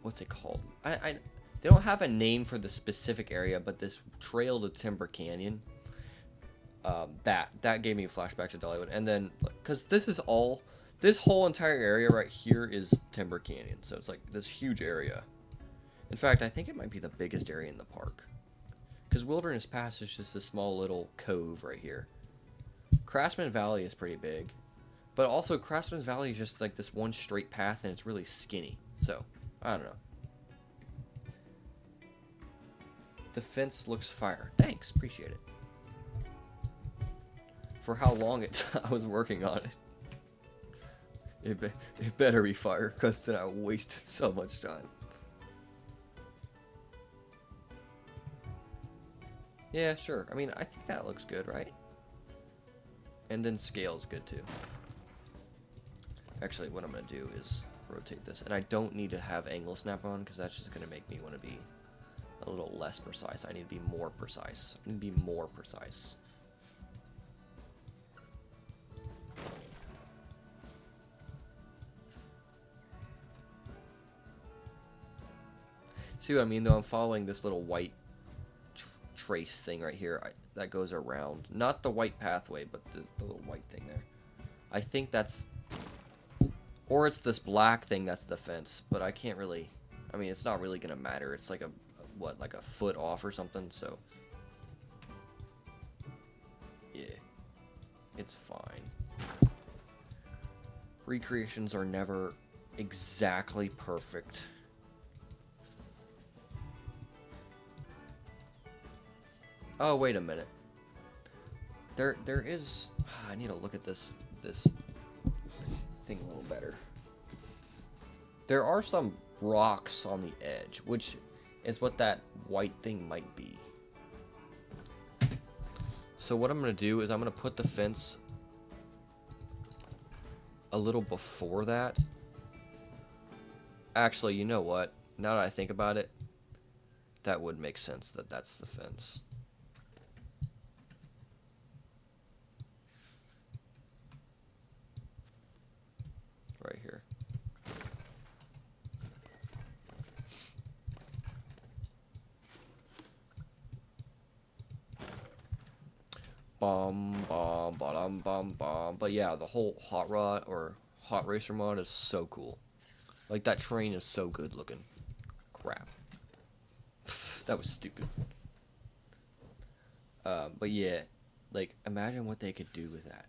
what's it called? They don't have a name for the specific area, but this trail to Timber Canyon, that gave me flashbacks to Dollywood. And then, because this whole entire area right here is Timber Canyon, so it's like this huge area. In fact, I think it might be the biggest area in the park, because Wilderness Pass is just a small little cove right here. Craftsman Valley is pretty big, but also Craftsman Valley is just like this one straight path, and it's really skinny. So I don't know. The fence looks fire. Thanks, appreciate it. For how long I was working on it. It better be fire, because then I wasted so much time. Yeah, sure. I mean, I think that looks good, right? And then scale's good too. Actually, what I'm going to do is rotate this. And I don't need to have angle snap on, because that's just going to make me want to be a little less precise. I need to be more precise. I need to be more precise. See what I mean, though? I'm following this little white trace thing right here that goes around. Not the white pathway, but the little white thing there. I think that's... Or it's this black thing that's the fence, but I can't really... I mean, it's not really going to matter. It's like like a foot off or something, so... Yeah. It's fine. Recreations are never exactly perfect. Oh, wait a minute. There is... I need to look at this thing a little better. There are some rocks on the edge, which is what that white thing might be. So what I'm going to do is I'm going to put the fence a little before that. Actually, you know what? Now that I think about it, that would make sense that that's the fence. Right here. Bum, bum, ba-dum, bum, bum. But yeah, the whole hot rod or hot racer mod is so cool. Like, that train is so good looking. Crap. That was stupid. But yeah, like, imagine what they could do with that.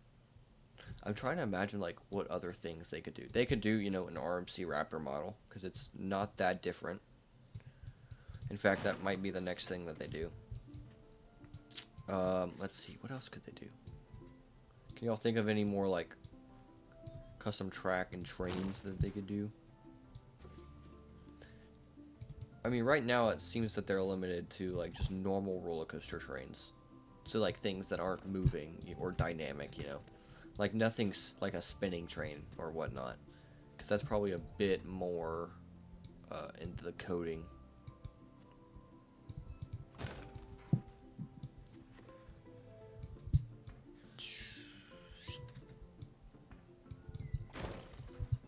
I'm trying to imagine like what other things they could do. They could do, you know, an RMC Raptor model because it's not that different. In fact, that might be the next thing that they do. Let's see, what else could they do? Can y'all think of any more like custom track and trains that they could do? I mean, right now it seems that they're limited to like just normal roller coaster trains. So like things that aren't moving or dynamic, you know. Like nothing's like a spinning train or whatnot. Because that's probably a bit more into the coding.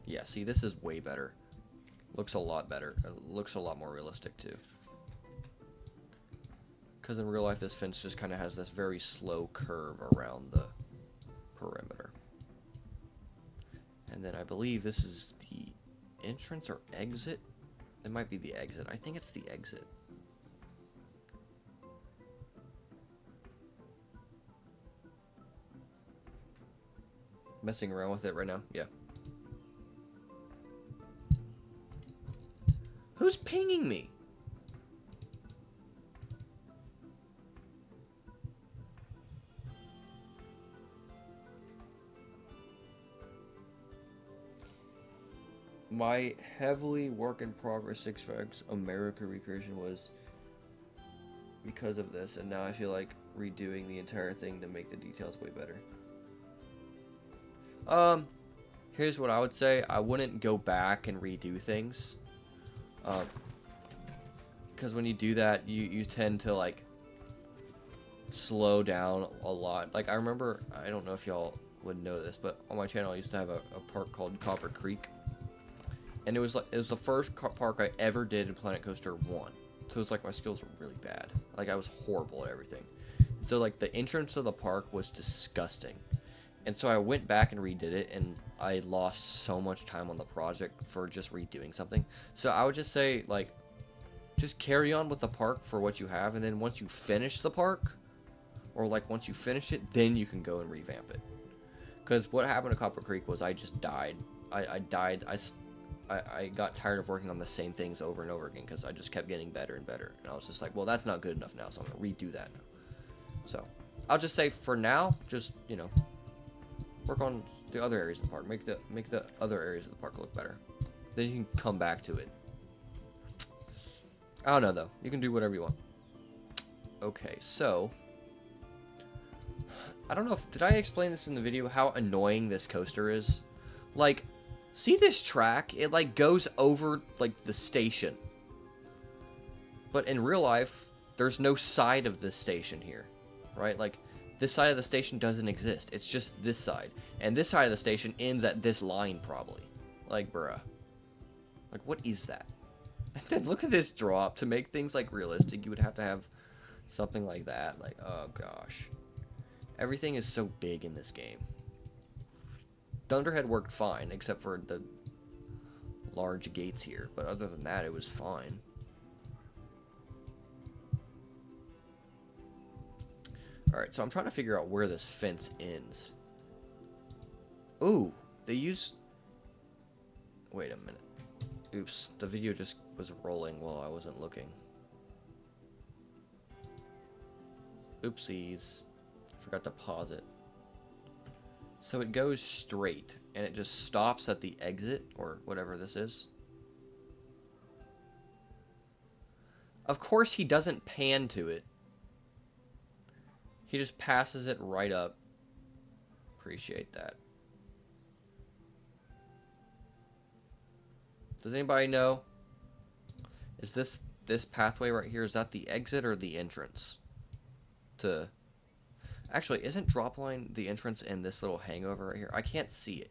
Yeah, see, this is way better. Looks a lot better. It looks a lot more realistic, too. Because in real life, this fence just kind of has this very slow curve around the perimeter. And then I believe this is the entrance or exit. It might be the exit. I think it's the exit. Messing around with it right now? Yeah. Who's pinging me? My heavily work in progress Six Flags America recreation was because of this, and now I feel like redoing the entire thing to make the details way better. Here's what I would say. I wouldn't go back and redo things. Because when you do that, you tend to like slow down a lot. Like I remember, I don't know if y'all would know this, but on my channel I used to have a park called Copper Creek, and it was the first park I ever did in Planet Coaster 1. So it was like my skills were really bad. Like I was horrible at everything. And so like the entrance of the park was disgusting. And so I went back and redid it, and I lost so much time on the project for just redoing something. So I would just say, like, just carry on with the park for what you have, and then once you finish the park, or like once you finish it, then you can go and revamp it. Because what happened to Copper Creek was I just died. I died. I got tired of working on the same things over and over again because I just kept getting better and better. And I was just like, well, that's not good enough now, so I'm going to redo that now. So I'll just say for now, just, you know, work on the other areas of the park. Make the other areas of the park look better. Then you can come back to it. I don't know, though. You can do whatever you want. Okay, so I don't know if... Did I explain this in the video, how annoying this coaster is? Like, see this track? It, like, goes over, like, the station. But in real life, there's no side of this station here. Right? Like, this side of the station doesn't exist. It's just this side. And this side of the station ends at this line, probably. Like, bruh. Like, what is that? And then look at this drop. To make things, like, realistic, you would have to have something like that. Like, oh, gosh. Everything is so big in this game. Thunderhead worked fine, except for the large gates here. But other than that, it was fine. Alright, so I'm trying to figure out where this fence ends. Ooh, they used... Wait a minute. Oops, the video just was rolling while I wasn't looking. Oopsies. Forgot to pause it. So it goes straight, and it just stops at the exit, or whatever this is. Of course he doesn't pan to it. He just passes it right up. Appreciate that. Does anybody know? Is this pathway right here, is that the exit or the entrance? To... Actually, isn't Dropline the entrance in this little hangover right here? I can't see it.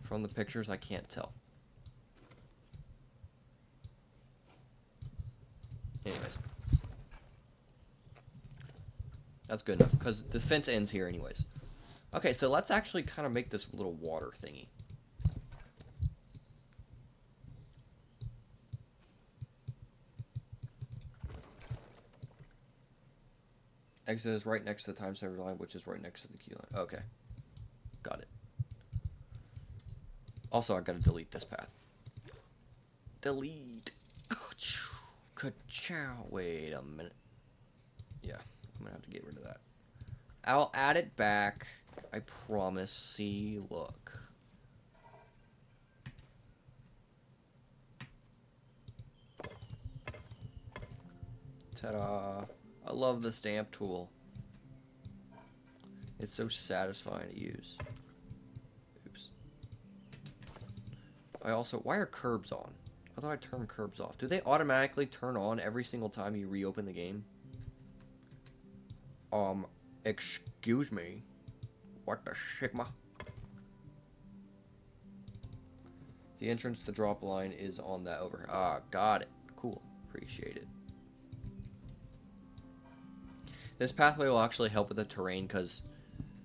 From the pictures, I can't tell. Anyways. That's good enough, because the fence ends here anyways. Okay, so let's actually kind of make this little water thingy. Exit is right next to the time saver line, which is right next to the key line. Okay. got it. Also, I gotta delete this path. Delete. Ka-chow. Wait a minute. Yeah, I'm gonna have to get rid of that. I'll add it back. I promise. See, look. Ta-da. I love the stamp tool. It's so satisfying to use. Oops. I also... Why are curbs on? I thought I turned curbs off. Do they automatically turn on every single time you reopen the game? Excuse me. What the shigma? The entrance to the drop line is on that over. Ah, got it. Cool. Appreciate it. This pathway will actually help with the terrain because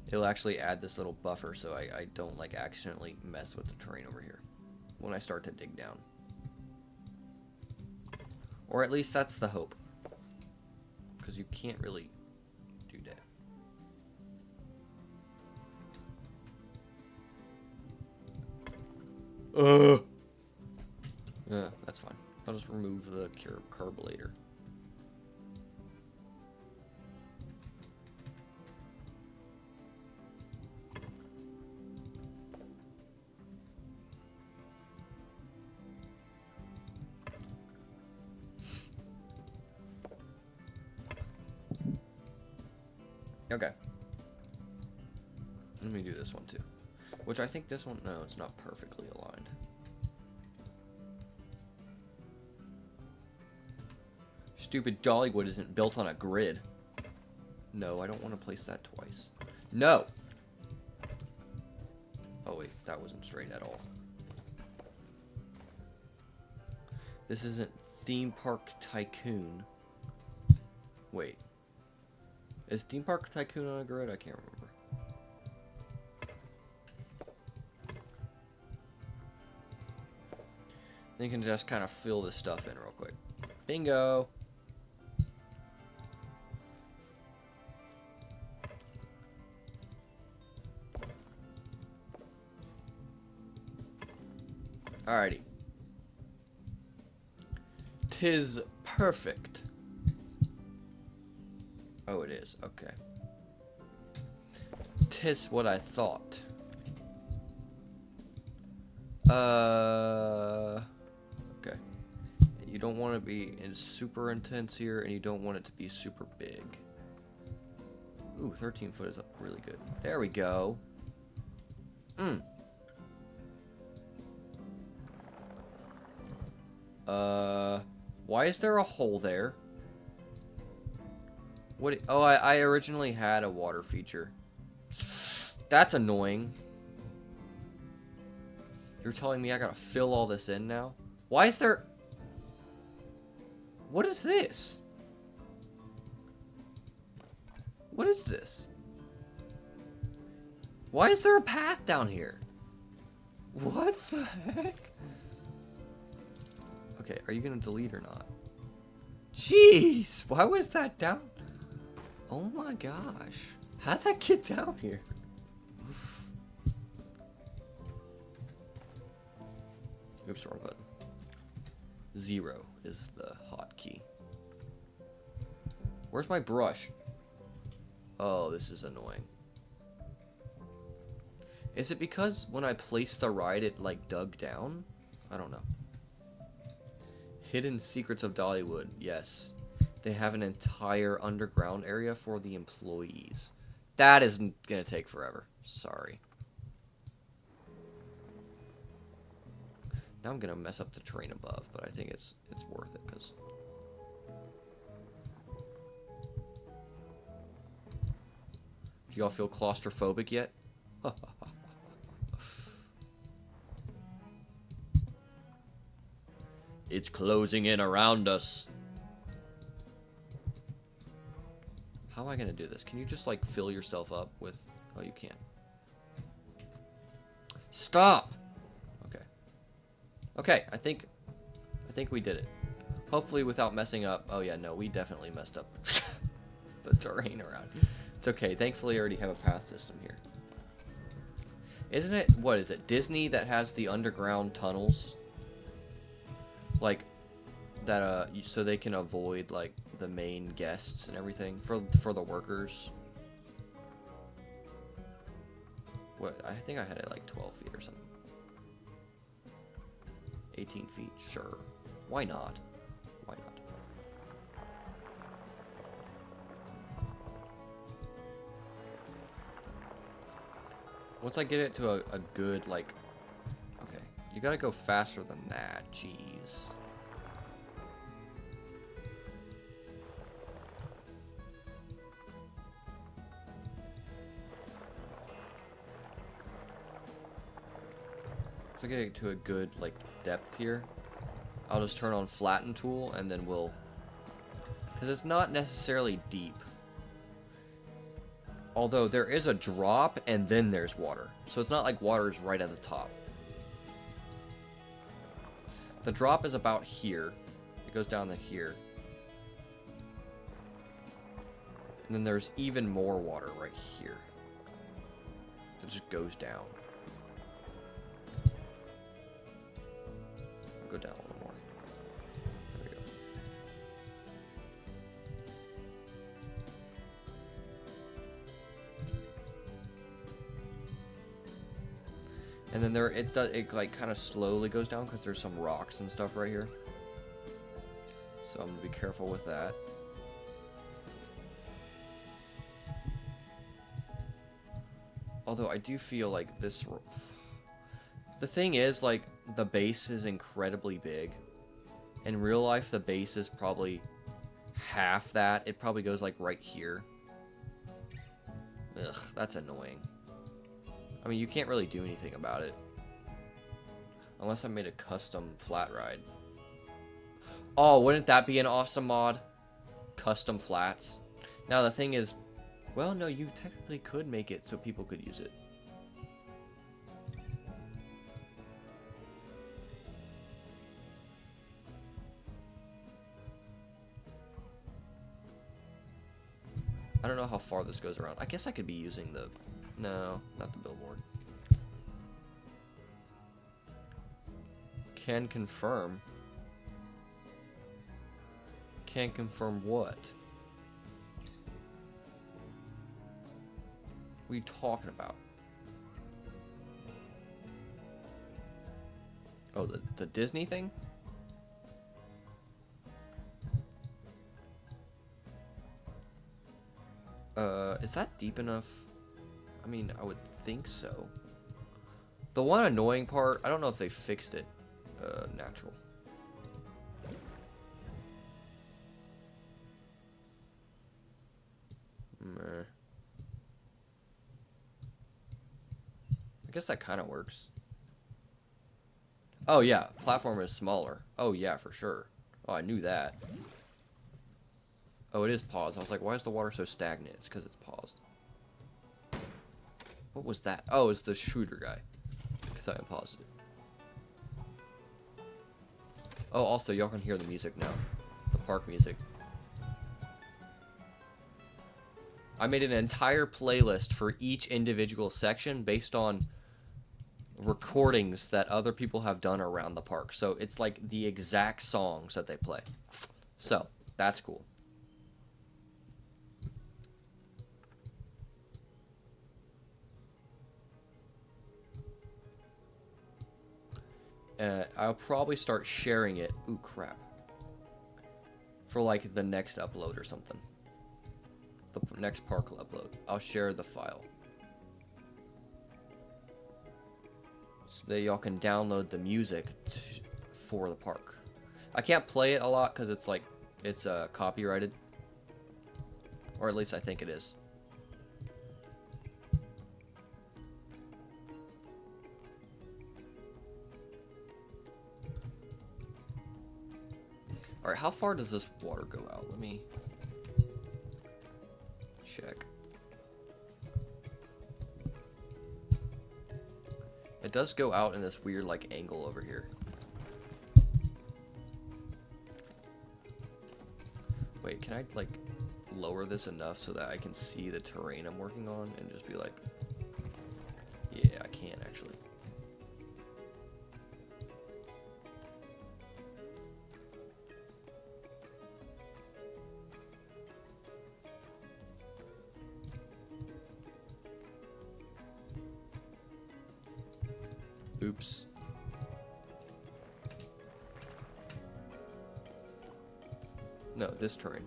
it'll actually add this little buffer so I don't like accidentally mess with the terrain over here when I start to dig down. Or at least that's the hope. Because you can't really do that. Yeah, that's fine. I'll just remove the curb later. Okay. Let me do this one too. Which I think this one, no, it's not perfectly aligned. Stupid Dollywood isn't built on a grid. No, I don't want to place that twice. No! Oh wait, that wasn't straight at all. This isn't Theme Park Tycoon. Wait. Is Theme Park Tycoon on a grid? I can't remember. Then you can just kind of fill this stuff in real quick. Bingo! Alrighty. 'Tis perfect. Oh, it is. Okay. 'Tis what I thought. Okay. You don't want to be super intense here, and you don't want it to be super big. Ooh, 13 foot is up really good. There we go. Why is there a hole there? What? Oh, I originally had a water feature. That's annoying. You're telling me I gotta fill all this in now? Why is there... What is this? What is this? Why is there a path down here? What the heck? Okay, are you gonna delete or not? Jeez, why was that down? Oh my gosh. How'd that get down here? Oops, wrong button. 0 is the hotkey. Where's my brush? Oh, this is annoying. Is it because when I placed the ride it like dug down? I don't know. Hidden Secrets of Dollywood. Yes. They have an entire underground area for the employees. That isn't gonna take forever. Sorry. Now I'm gonna mess up the terrain above, but I think it's worth it because do y'all feel claustrophobic yet? It's closing in around us. How am I gonna do this? Can you just like fill yourself up with... Oh, you can. Stop! Okay. Okay, I think we did it. Hopefully without messing up... Oh yeah, no, we definitely messed up the terrain around. It's okay. Thankfully I already have a path system here. Isn't it, what is it, Disney that has the underground tunnels? Like, that, so they can avoid, like, the main guests and everything for the workers. What, I think I had it like 12 feet or something. 18 feet, sure. Why not? Why not? Once I get it to a good, like... Okay, you gotta go faster than that, jeez. To get it to a good, like, depth here, I'll just turn on flatten tool, and then we'll... Because it's not necessarily deep. Although there is a drop, and then there's water. So it's not like water is right at the top. The drop is about here. It goes down to here. And then there's even more water right here. It just goes down. Go down a little more. There we go. And then it like kind of slowly goes down because there's some rocks and stuff right here. So I'm gonna be careful with that. Although I do feel like this... The thing is, like, the base is incredibly big. In real life, the base is probably half that. It probably goes, like, right here. Ugh, that's annoying. I mean, you can't really do anything about it. Unless I made a custom flat ride. Oh, wouldn't that be an awesome mod? Custom flats. Now, the thing is... Well, no, you technically could make it so people could use it. I don't know how far this goes around. I guess I could be using the... No, not the billboard. Can confirm. Can confirm what? What are you talking about? Oh, the Disney thing? Is that deep enough? I mean, I would think so. The one annoying part, I don't know if they fixed it. Natural. Meh. I guess that kind of works. Oh yeah, platform is smaller. Oh yeah, for sure. Oh, I knew that. Oh, it is paused. I was like, why is the water so stagnant? It's because it's paused. What was that? Oh, it's the shooter guy. Because I unpaused it. Oh, also, y'all can hear the music now. The park music. I made an entire playlist for each individual section based on recordings that other people have done around the park. So it's like the exact songs that they play. So, that's cool. I'll probably start sharing it. Ooh, crap. For like the next upload or something. The next park upload. I'll share the file. So that y'all can download the music for the park. I can't play it a lot because it's like, it's copyrighted. Or at least I think it is. Alright, how far does this water go out? Let me check. It does go out in this weird, like, angle over here. Wait, can I, like, lower this enough so that I can see the terrain I'm working on and just be like... Yeah, I can. can, actually. Oops. No, this terrain.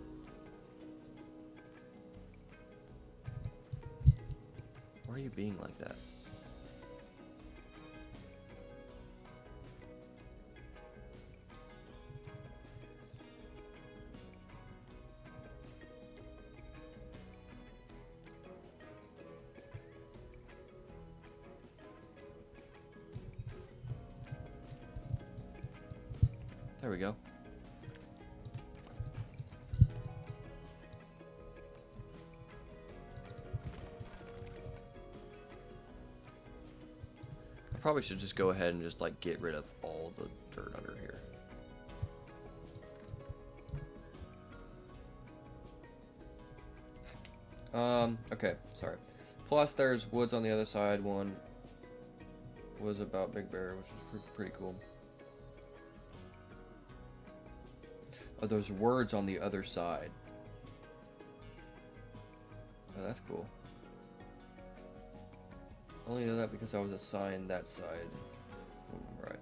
Why are you being like that? There we go. I probably should just go ahead and just like get rid of all the dirt under here. Okay, sorry. Plus there's woods on the other side. One was about Big Bear, which is pretty cool. Oh, there's words on the other side. Oh, that's cool. I only know that because I was assigned that side. Right.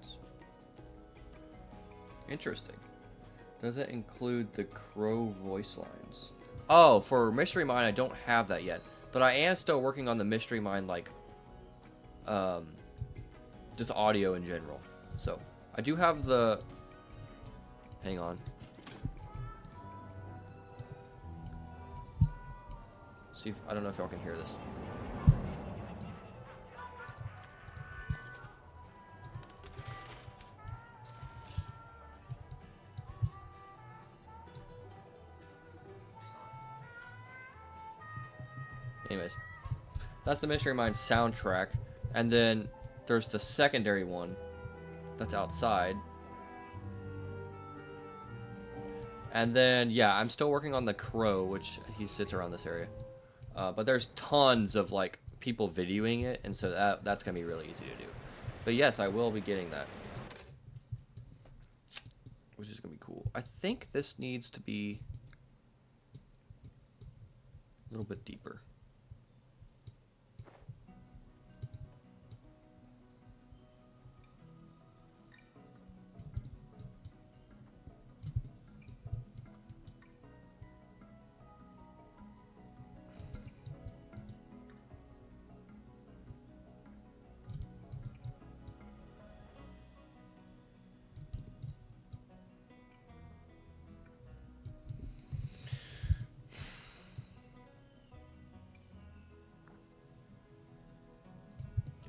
Interesting. Does it include the crow voice lines? Oh, for Mystery Mine, I don't have that yet. But I am still working on the Mystery Mine, like, just audio in general. So, I do have the... Hang on. See if, I don't know if y'all can hear this. Anyways, that's the Mystery Mine soundtrack, and then there's the secondary one that's outside. And then, yeah, I'm still working on the crow, which he sits around this area. But there's tons of, like, people videoing it, and so that's going to be really easy to do. But yes, I will be getting that. Which is going to be cool. I think this needs to be a little bit deeper.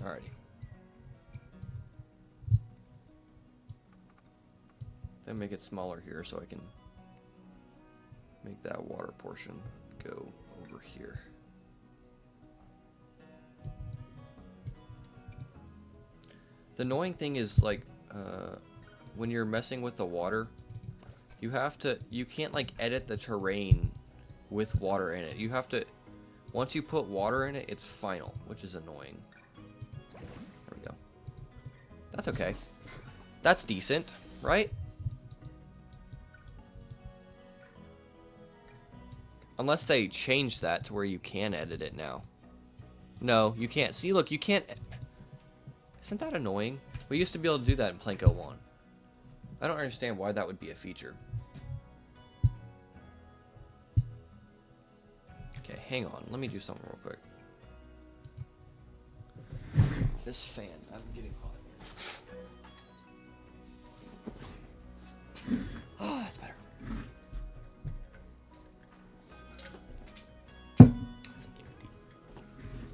Alrighty. Then make it smaller here so I can make that water portion go over here. The annoying thing is, like, when you're messing with the water, you can't, like, edit the terrain with water in it. You have to, once you put water in it, it's final, which is annoying. There we go. That's okay. That's decent, right? Unless they change that to where you can edit it now. No, you can't. See, look, you can't... Isn't that annoying? We used to be able to do that in Planko 1. I don't understand why that would be a feature. Okay, hang on. Let me do something real quick. This fan, I'm getting hot here. Oh, that's better.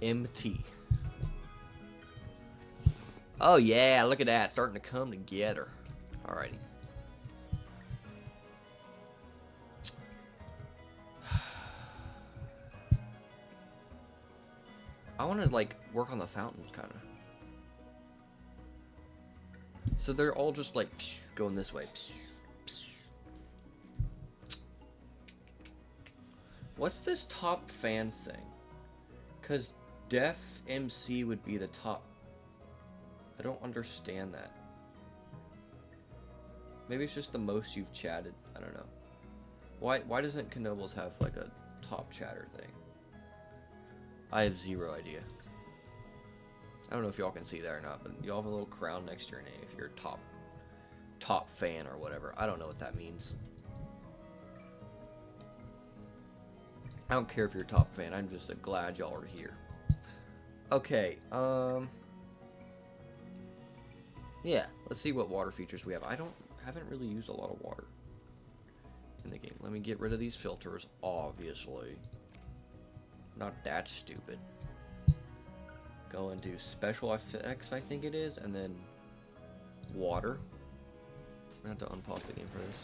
Empty. Oh yeah, look at that, starting to come together. Alrighty. I want to, like, work on the fountains, kind of. So they're all just, like, going this way. What's this top fans thing? Because Def MC would be the top I don't understand that. Maybe it's just the most you've chatted. I don't know. Why doesn't Knobles have like a top chatter thing? I have zero idea. I don't know if y'all can see that or not, but y'all have a little crown next to your name if you're a top fan or whatever. I don't know what that means. I don't care if you're a top fan. I'm just glad y'all are here. Okay, yeah, let's see what water features we have. I haven't really used a lot of water in the game. Let me get rid of these filters, obviously. Not that stupid. Go into special effects, I think it is, and then water. I'm gonna have to unpause the game for this.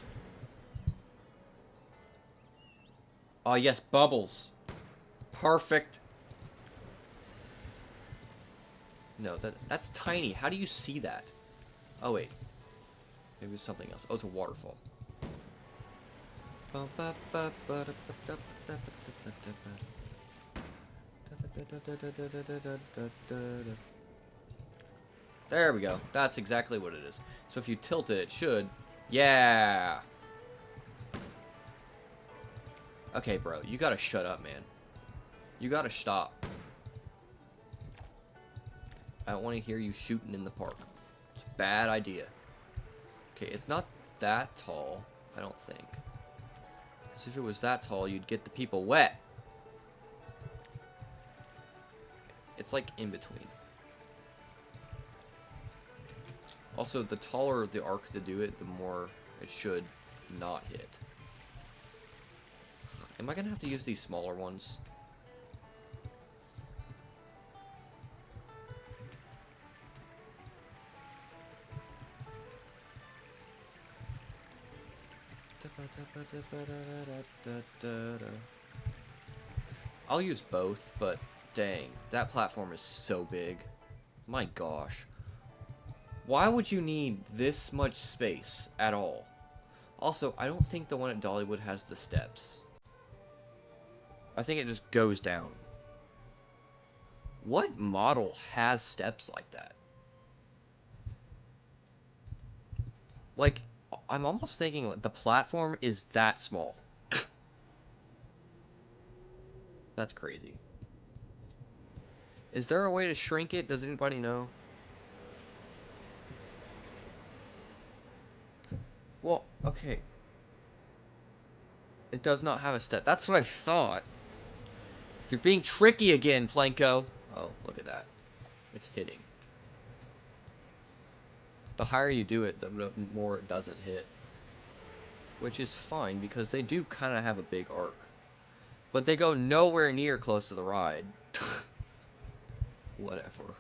Oh yes, bubbles. Perfect. No, that's tiny. How do you see that? Oh wait. Maybe it's something else. Oh, it's a waterfall. There we go. That's exactly what it is. So if you tilt it, it should. Yeah. Okay, bro. You gotta shut up, man. You gotta stop. I don't want to hear you shooting in the park. It's a bad idea. Okay, it's not that tall, I don't think. Because if it was that tall, you'd get the people wet. It's like in between. Also, the taller the arc to do it, the more it should not hit. Am I gonna have to use these smaller ones? I'll use both, but dang, that platform is so big. My gosh. Why would you need this much space at all? Also, I don't think the one at Dollywood has the steps. I think it just goes down. What model has steps like that? Like, I'm almost thinking the platform is that small. That's crazy. Is there a way to shrink it? Does anybody know? Well, okay. It does not have a step. That's what I thought. You're being tricky again, Planko. Oh, look at that. It's hitting. The higher you do it, the more it doesn't hit. Which is fine, because they do kind of have a big arc. But they go nowhere near close to the ride. Whatever.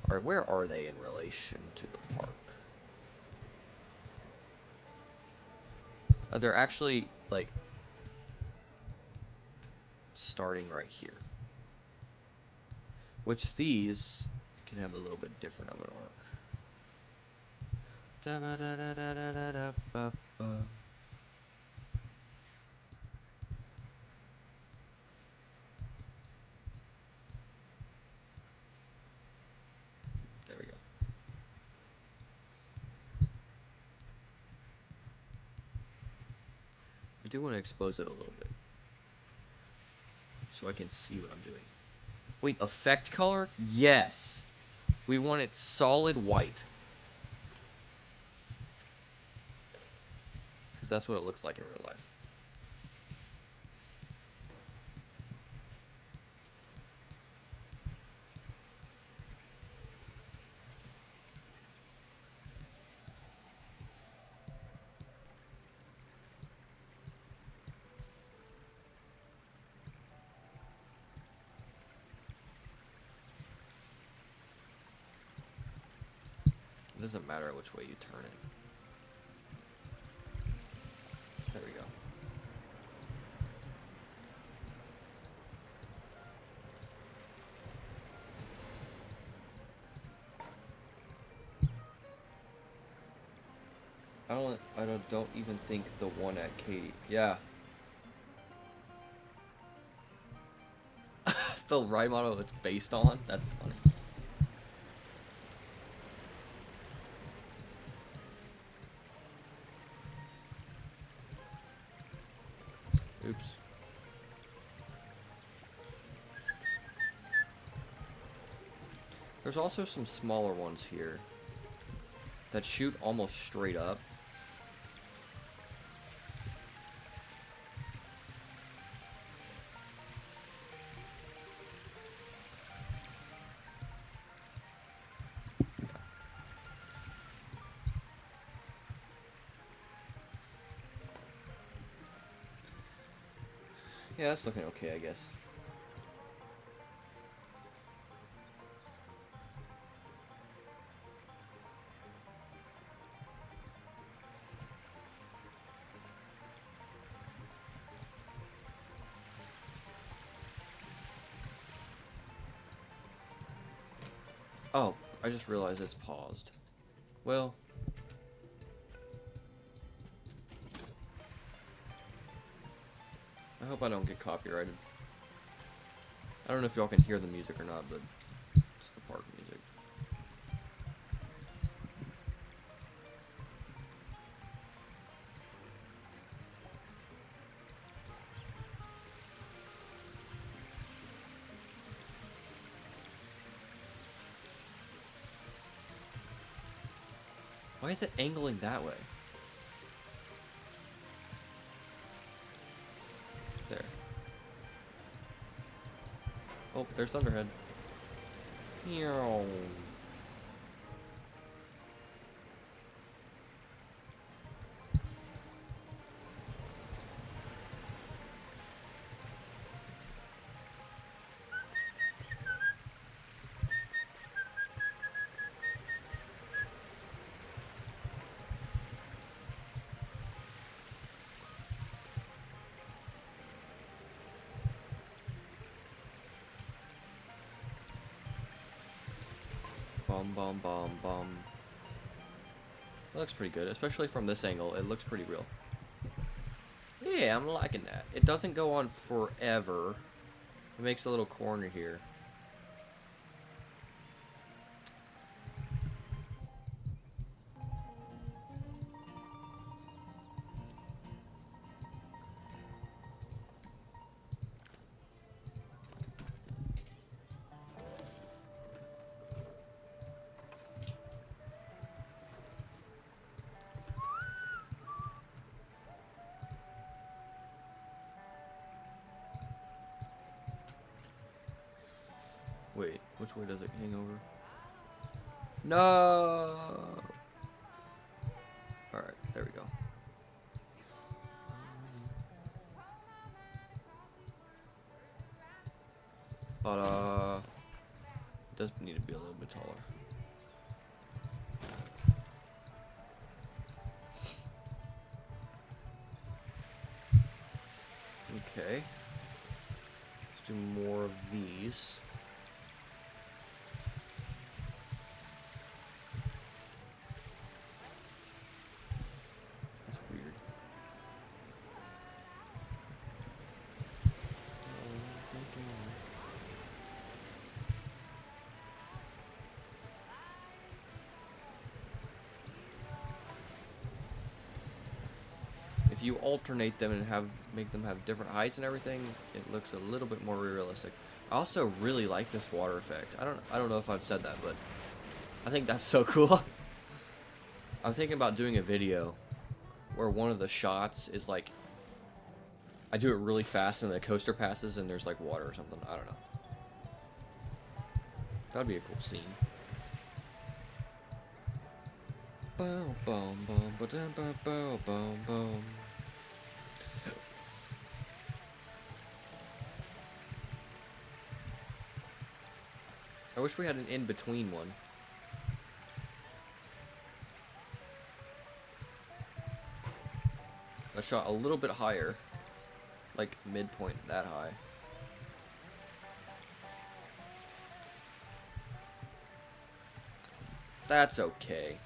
Alright, where are they in relation to the park? They're actually, like, starting right here. Which these can have a little bit different of an arc. There we go. I do want to expose it a little bit, so I can see what I'm doing. Wait, effect color? Yes. We want it solid white. Because that's what it looks like in real life. It doesn't matter which way you turn it. There we go. I don't even think the one at Katie. Yeah. The ride model it's based on? That's funny. There's also some smaller ones here that shoot almost straight up. Yeah, that's looking okay, I guess. Oh, I just realized it's paused. Well, I hope I don't get copyrighted. I don't know if y'all can hear the music or not, but it's the park music. Why is it angling that way? There. Oh, there's Thunderhead. Meow. Bum bum bum bum. That looks pretty good, especially from this angle. It looks pretty real. Yeah, I'm liking that. It doesn't go on forever. It makes a little corner here. Wait, which way does it hang over? No! Alright, there we go. But, it does need to be a little bit taller. Okay. Let's do more of these. That's weird. If you alternate them and make them have different heights and everything, it looks a little bit more realistic. I also really like this water effect. I don't know if I've said that, but I think that's so cool. I'm thinking about doing a video where one of the shots is like, I do it really fast and the coaster passes and there's like water or something. I don't know. That'd be a cool scene. Boom, boom, boom, ba-dum, boom, boom, boom. I wish we had an in-between one. I shot a little bit higher, like midpoint that high. That's okay.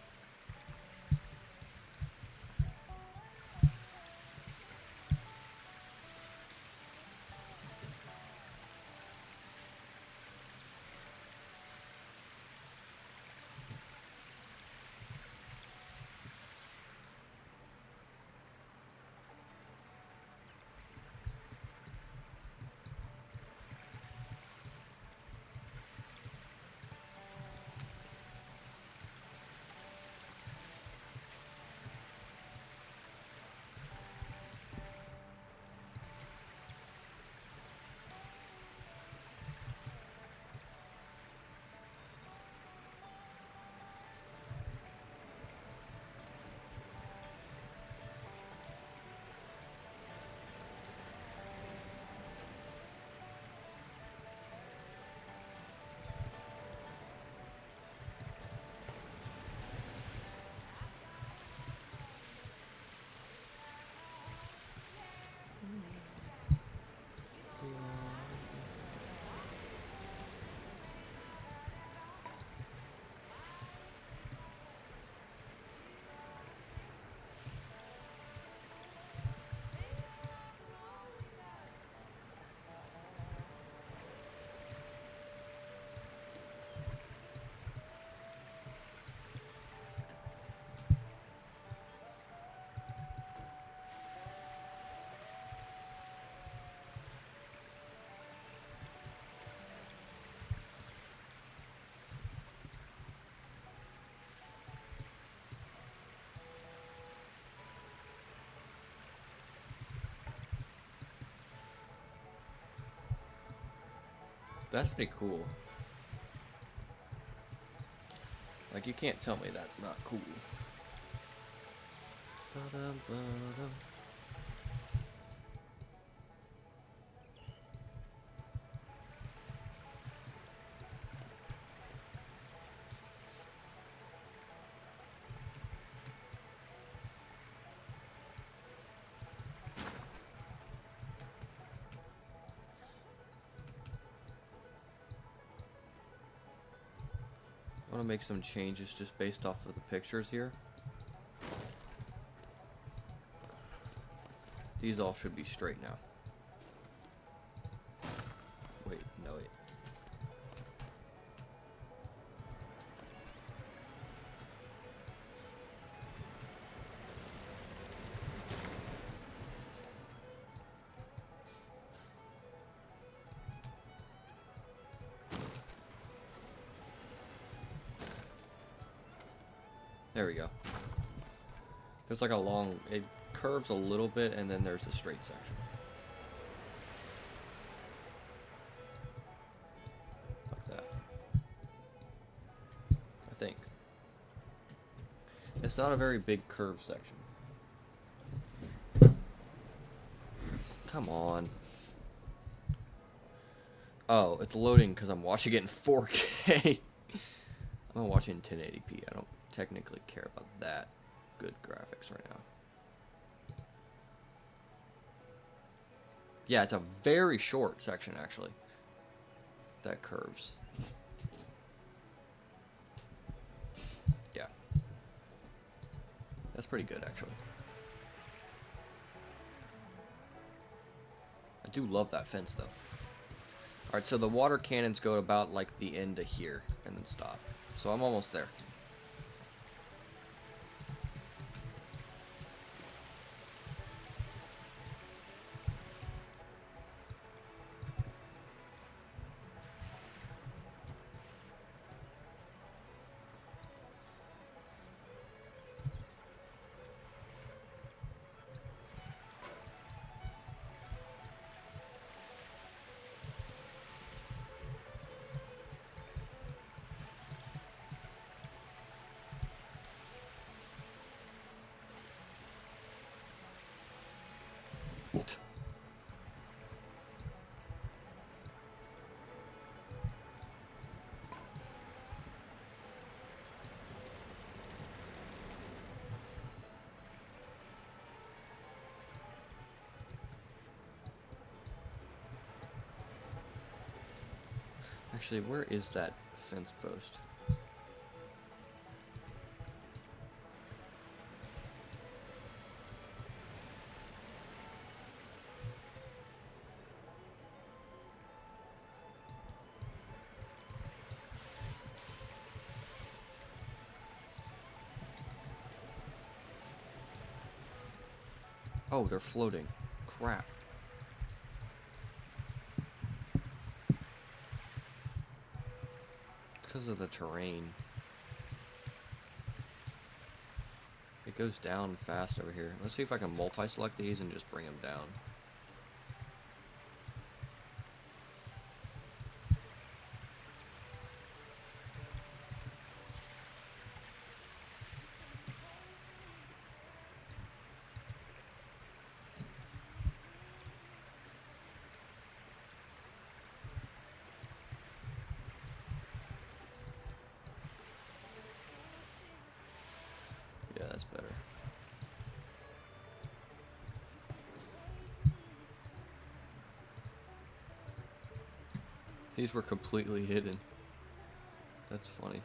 That's pretty cool. Like, you can't tell me that's not cool. Ba-dum, ba-dum. I want to make some changes just based off of the pictures here. These all should be straight now. Wait, no, wait. There we go. There's like a long, it curves a little bit, and then there's a straight section. Like that. I think. It's not a very big curve section. Come on. Oh, it's loading because I'm watching it in 4K. I'm watching in 1080p. I don't technically care about that good graphics right now. Yeah, it's a very short section actually that curves. Yeah, that's pretty good actually. I do love that fence though. Alright, so the water cannons go about like the end of here and then stop. So I'm almost there. Actually, where is that fence post? Oh, they're floating. Crap. Because of the terrain. It goes down fast over here. Let's see if I can multi-select these and just bring them down. Yeah, that's better. These were completely hidden. That's funny.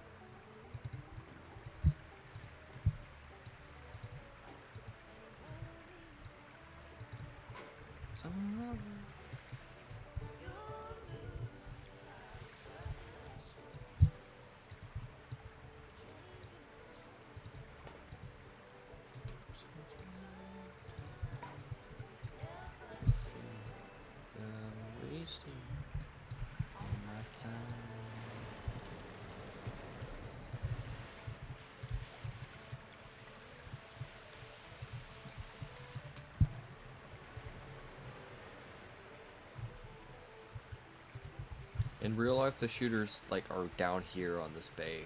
In real life, the shooters like are down here on this bay,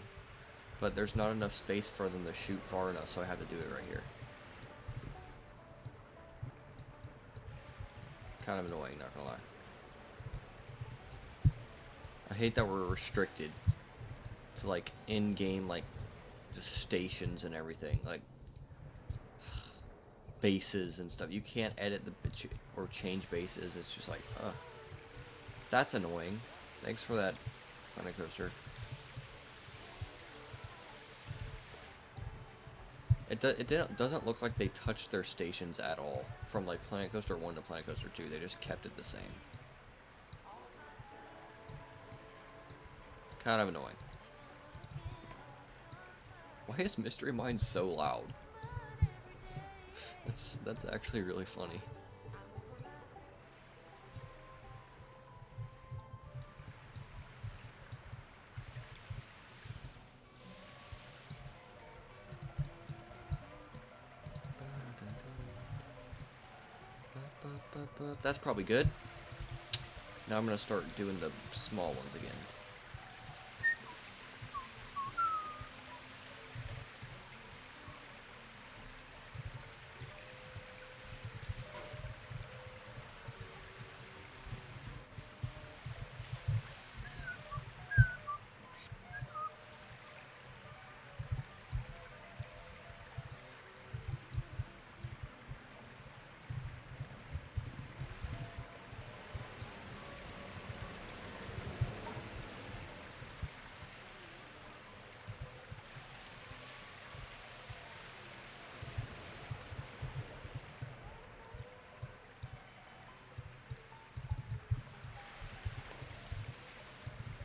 but there's not enough space for them to shoot far enough, so I had to do it right here. Kind of annoying, not gonna lie. I hate that we're restricted to like in-game like just stations and everything, like bases and stuff. You can't edit the or change bases. It's just like, that's annoying. Thanks for that, Planet Coaster. It doesn't look like they touched their stations at all from like Planet Coaster 1 to Planet Coaster 2. They just kept it the same. Kind of annoying. Why is Mystery Mine so loud? That's actually really funny. That's probably good. Now I'm gonna start doing the small ones again.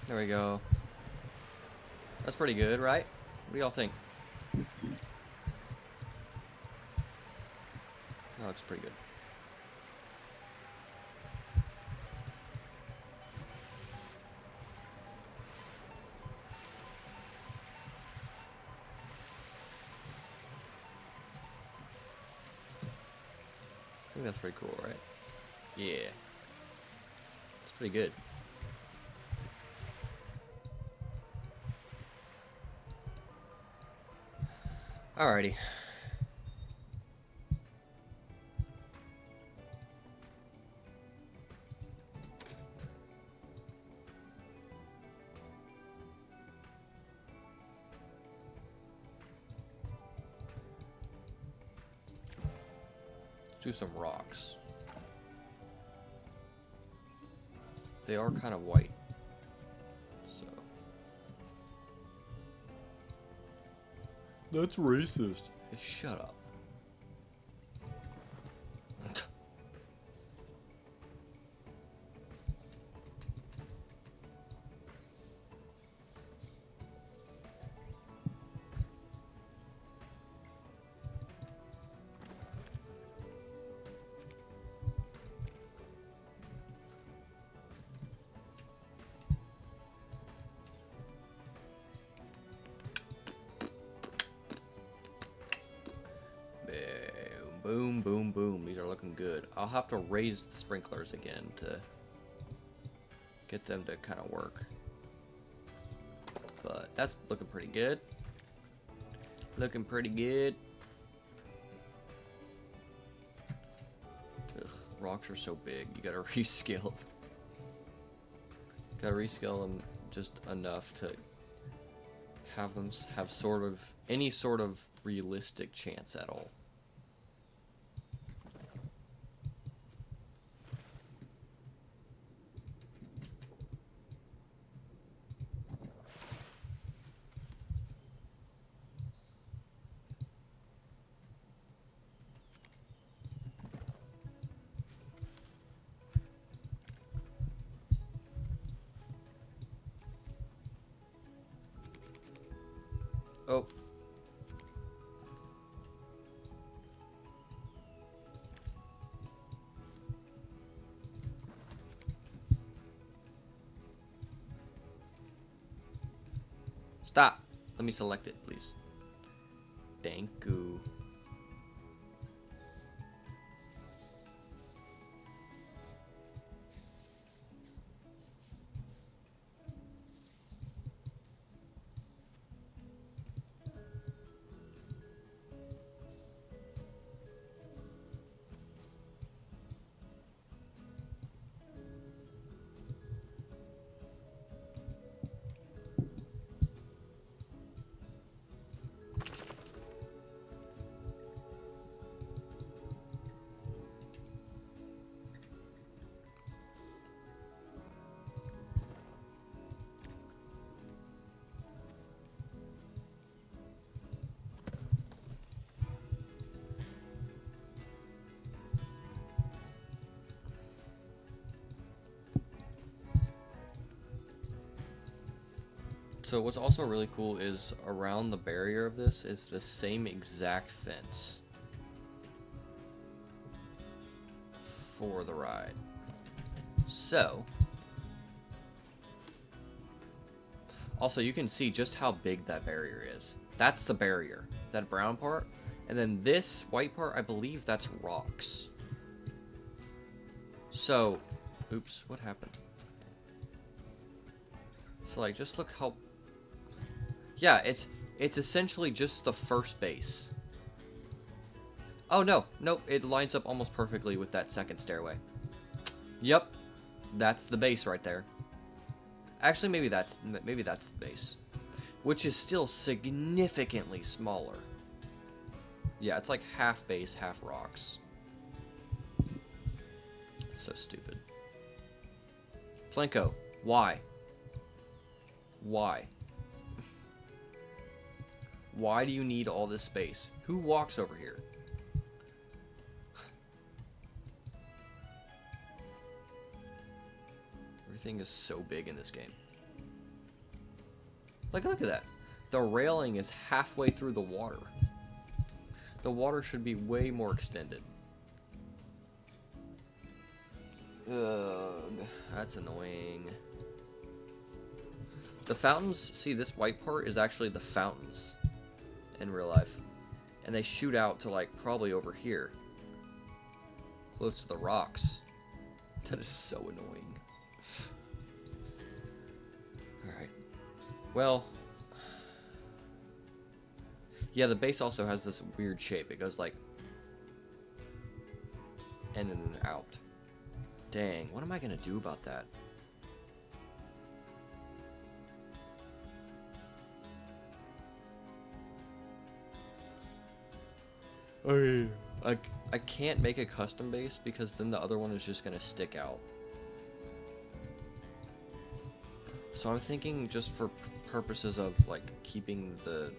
There we go. That's pretty good, right? What do y'all think? That looks pretty good. I think that's pretty cool, right? Yeah. It's pretty good. Alrighty. Let's do some rocks. They are kind of white. So. That's racist. Hey, shut up. Boom, boom, boom. These are looking good. I'll have to raise the sprinklers again to get them to kind of work. But that's looking pretty good. Looking pretty good. Ugh, rocks are so big. You gotta rescale them. Gotta rescale them just enough to have them have sort of any sort of realistic chance at all. Oh. Stop. Let me select it, please. Thank you. So what's also really cool is around the barrier of this is the same exact fence for the ride. So, also you can see just how big that barrier is. That's the barrier, that brown part. And then this white part, I believe that's rocks. So, oops, what happened? So like, just look how... Yeah, it's essentially just the first base. Oh no, nope, it lines up almost perfectly with that second stairway. Yep, that's the base right there. Actually, maybe that's the base, which is still significantly smaller. Yeah, it's like half base, half rocks. It's so stupid. Plinko, why? Why? Why do you need all this space? Who walks over here? Everything is so big in this game. Like, look at that. The railing is halfway through the water. The water should be way more extended. Ugh, that's annoying. The fountains, see, this white part is actually the fountains in real life. And they shoot out to, like, probably over here. Close to the rocks. That is so annoying. Alright. Well. Yeah, the base also has this weird shape. It goes like... in and then out. Dang, what am I gonna do about that? I can't make a custom base because then the other one is just gonna stick out. So I'm thinking, just for purposes of like keeping the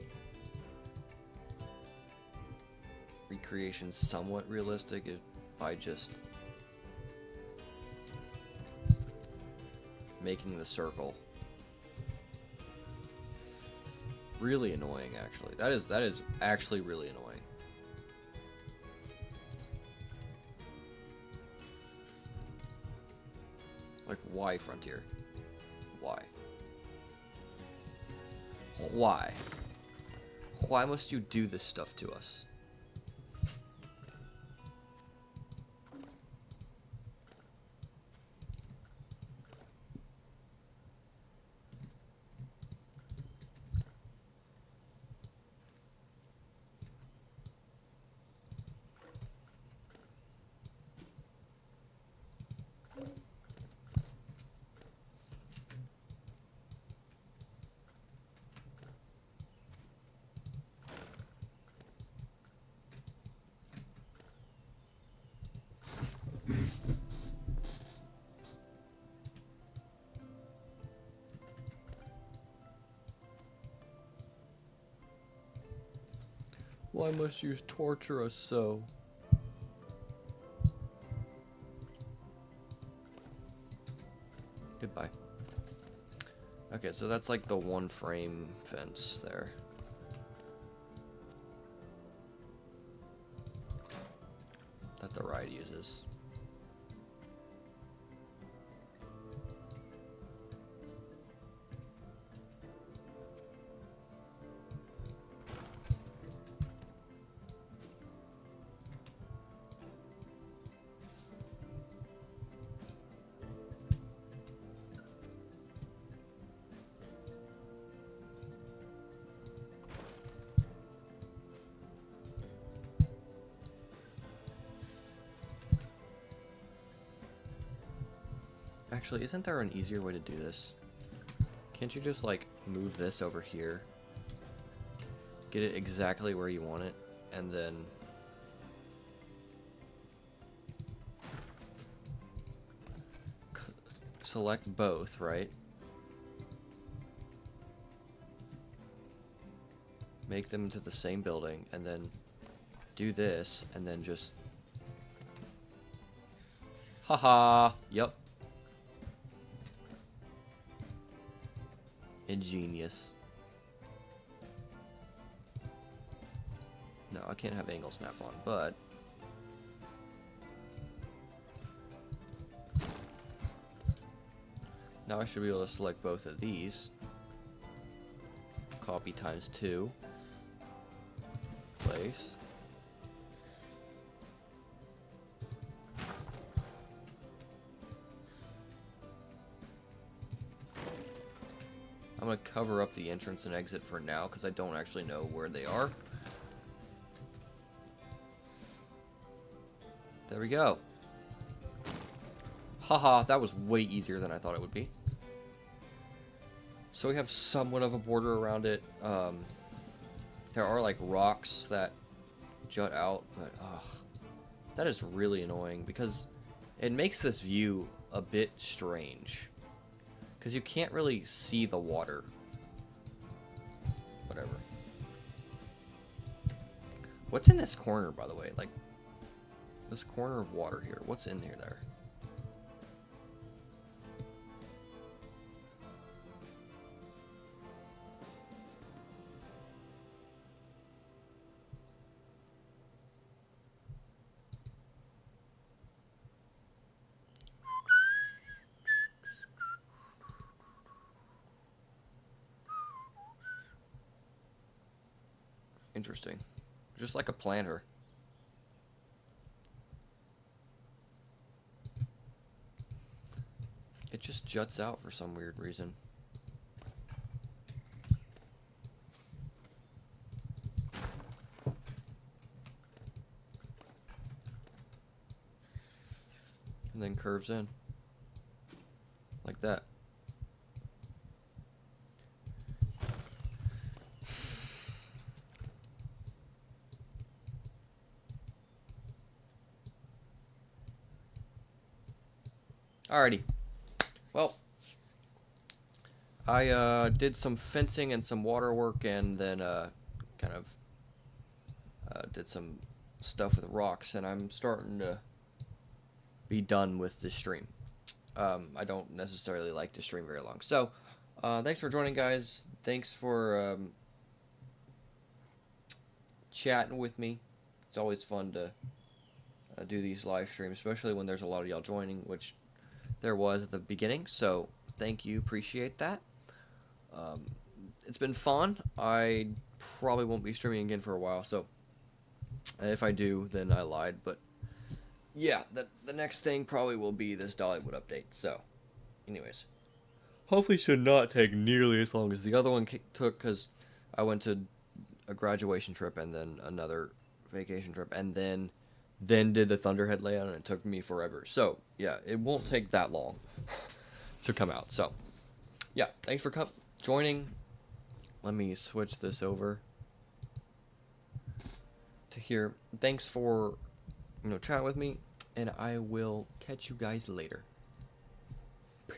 recreation somewhat realistic, is by just making the circle. Really annoying, actually. That is actually really annoying. Like, why, Frontier? Why? Why? Why must you do this stuff to us? Why must you torture us so? Goodbye. Okay, so that's like the one frame fence there. That the ride uses. Actually, isn't there an easier way to do this? Can't you just, like, move this over here? Get it exactly where you want it, and then... select both, right? Make them into the same building, and then do this, and then just... Haha! Yep. Ingenious. No, I can't have angle snap on, but now I should be able to select both of these. Copy ×2. Place. I'm going to cover up the entrance and exit for now because I don't actually know where they are. There we go. Haha, that was way easier than I thought it would be. So we have somewhat of a border around it. There are like rocks that jut out, but that is really annoying because it makes this view a bit strange. Because you can't really see the water. Whatever. What's in this corner, by the way? Like, this corner of water here. What's in there? Interesting. Just like a planter. It just juts out for some weird reason. And then curves in. Like that. Alrighty. Well, I did some fencing and some water work, and then kind of did some stuff with rocks, and I'm starting to be done with this stream. I don't necessarily like to stream very long. So, thanks for joining, guys. Thanks for chatting with me. It's always fun to do these live streams, especially when there's a lot of y'all joining, which there was at the beginning. So, thank you. Appreciate that. It's been fun. I probably won't be streaming again for a while, so if I do, then I lied. But yeah, the next thing probably will be this Dollywood update. So, anyways, hopefully should not take nearly as long as the other one took, because I went to a graduation trip and then another vacation trip and then did the Thunderhead layout, and it took me forever. So yeah, it won't take that long to come out. So yeah, thanks for joining. Let me switch this over to here. Thanks for chatting with me, and I will catch you guys later.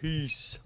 Peace.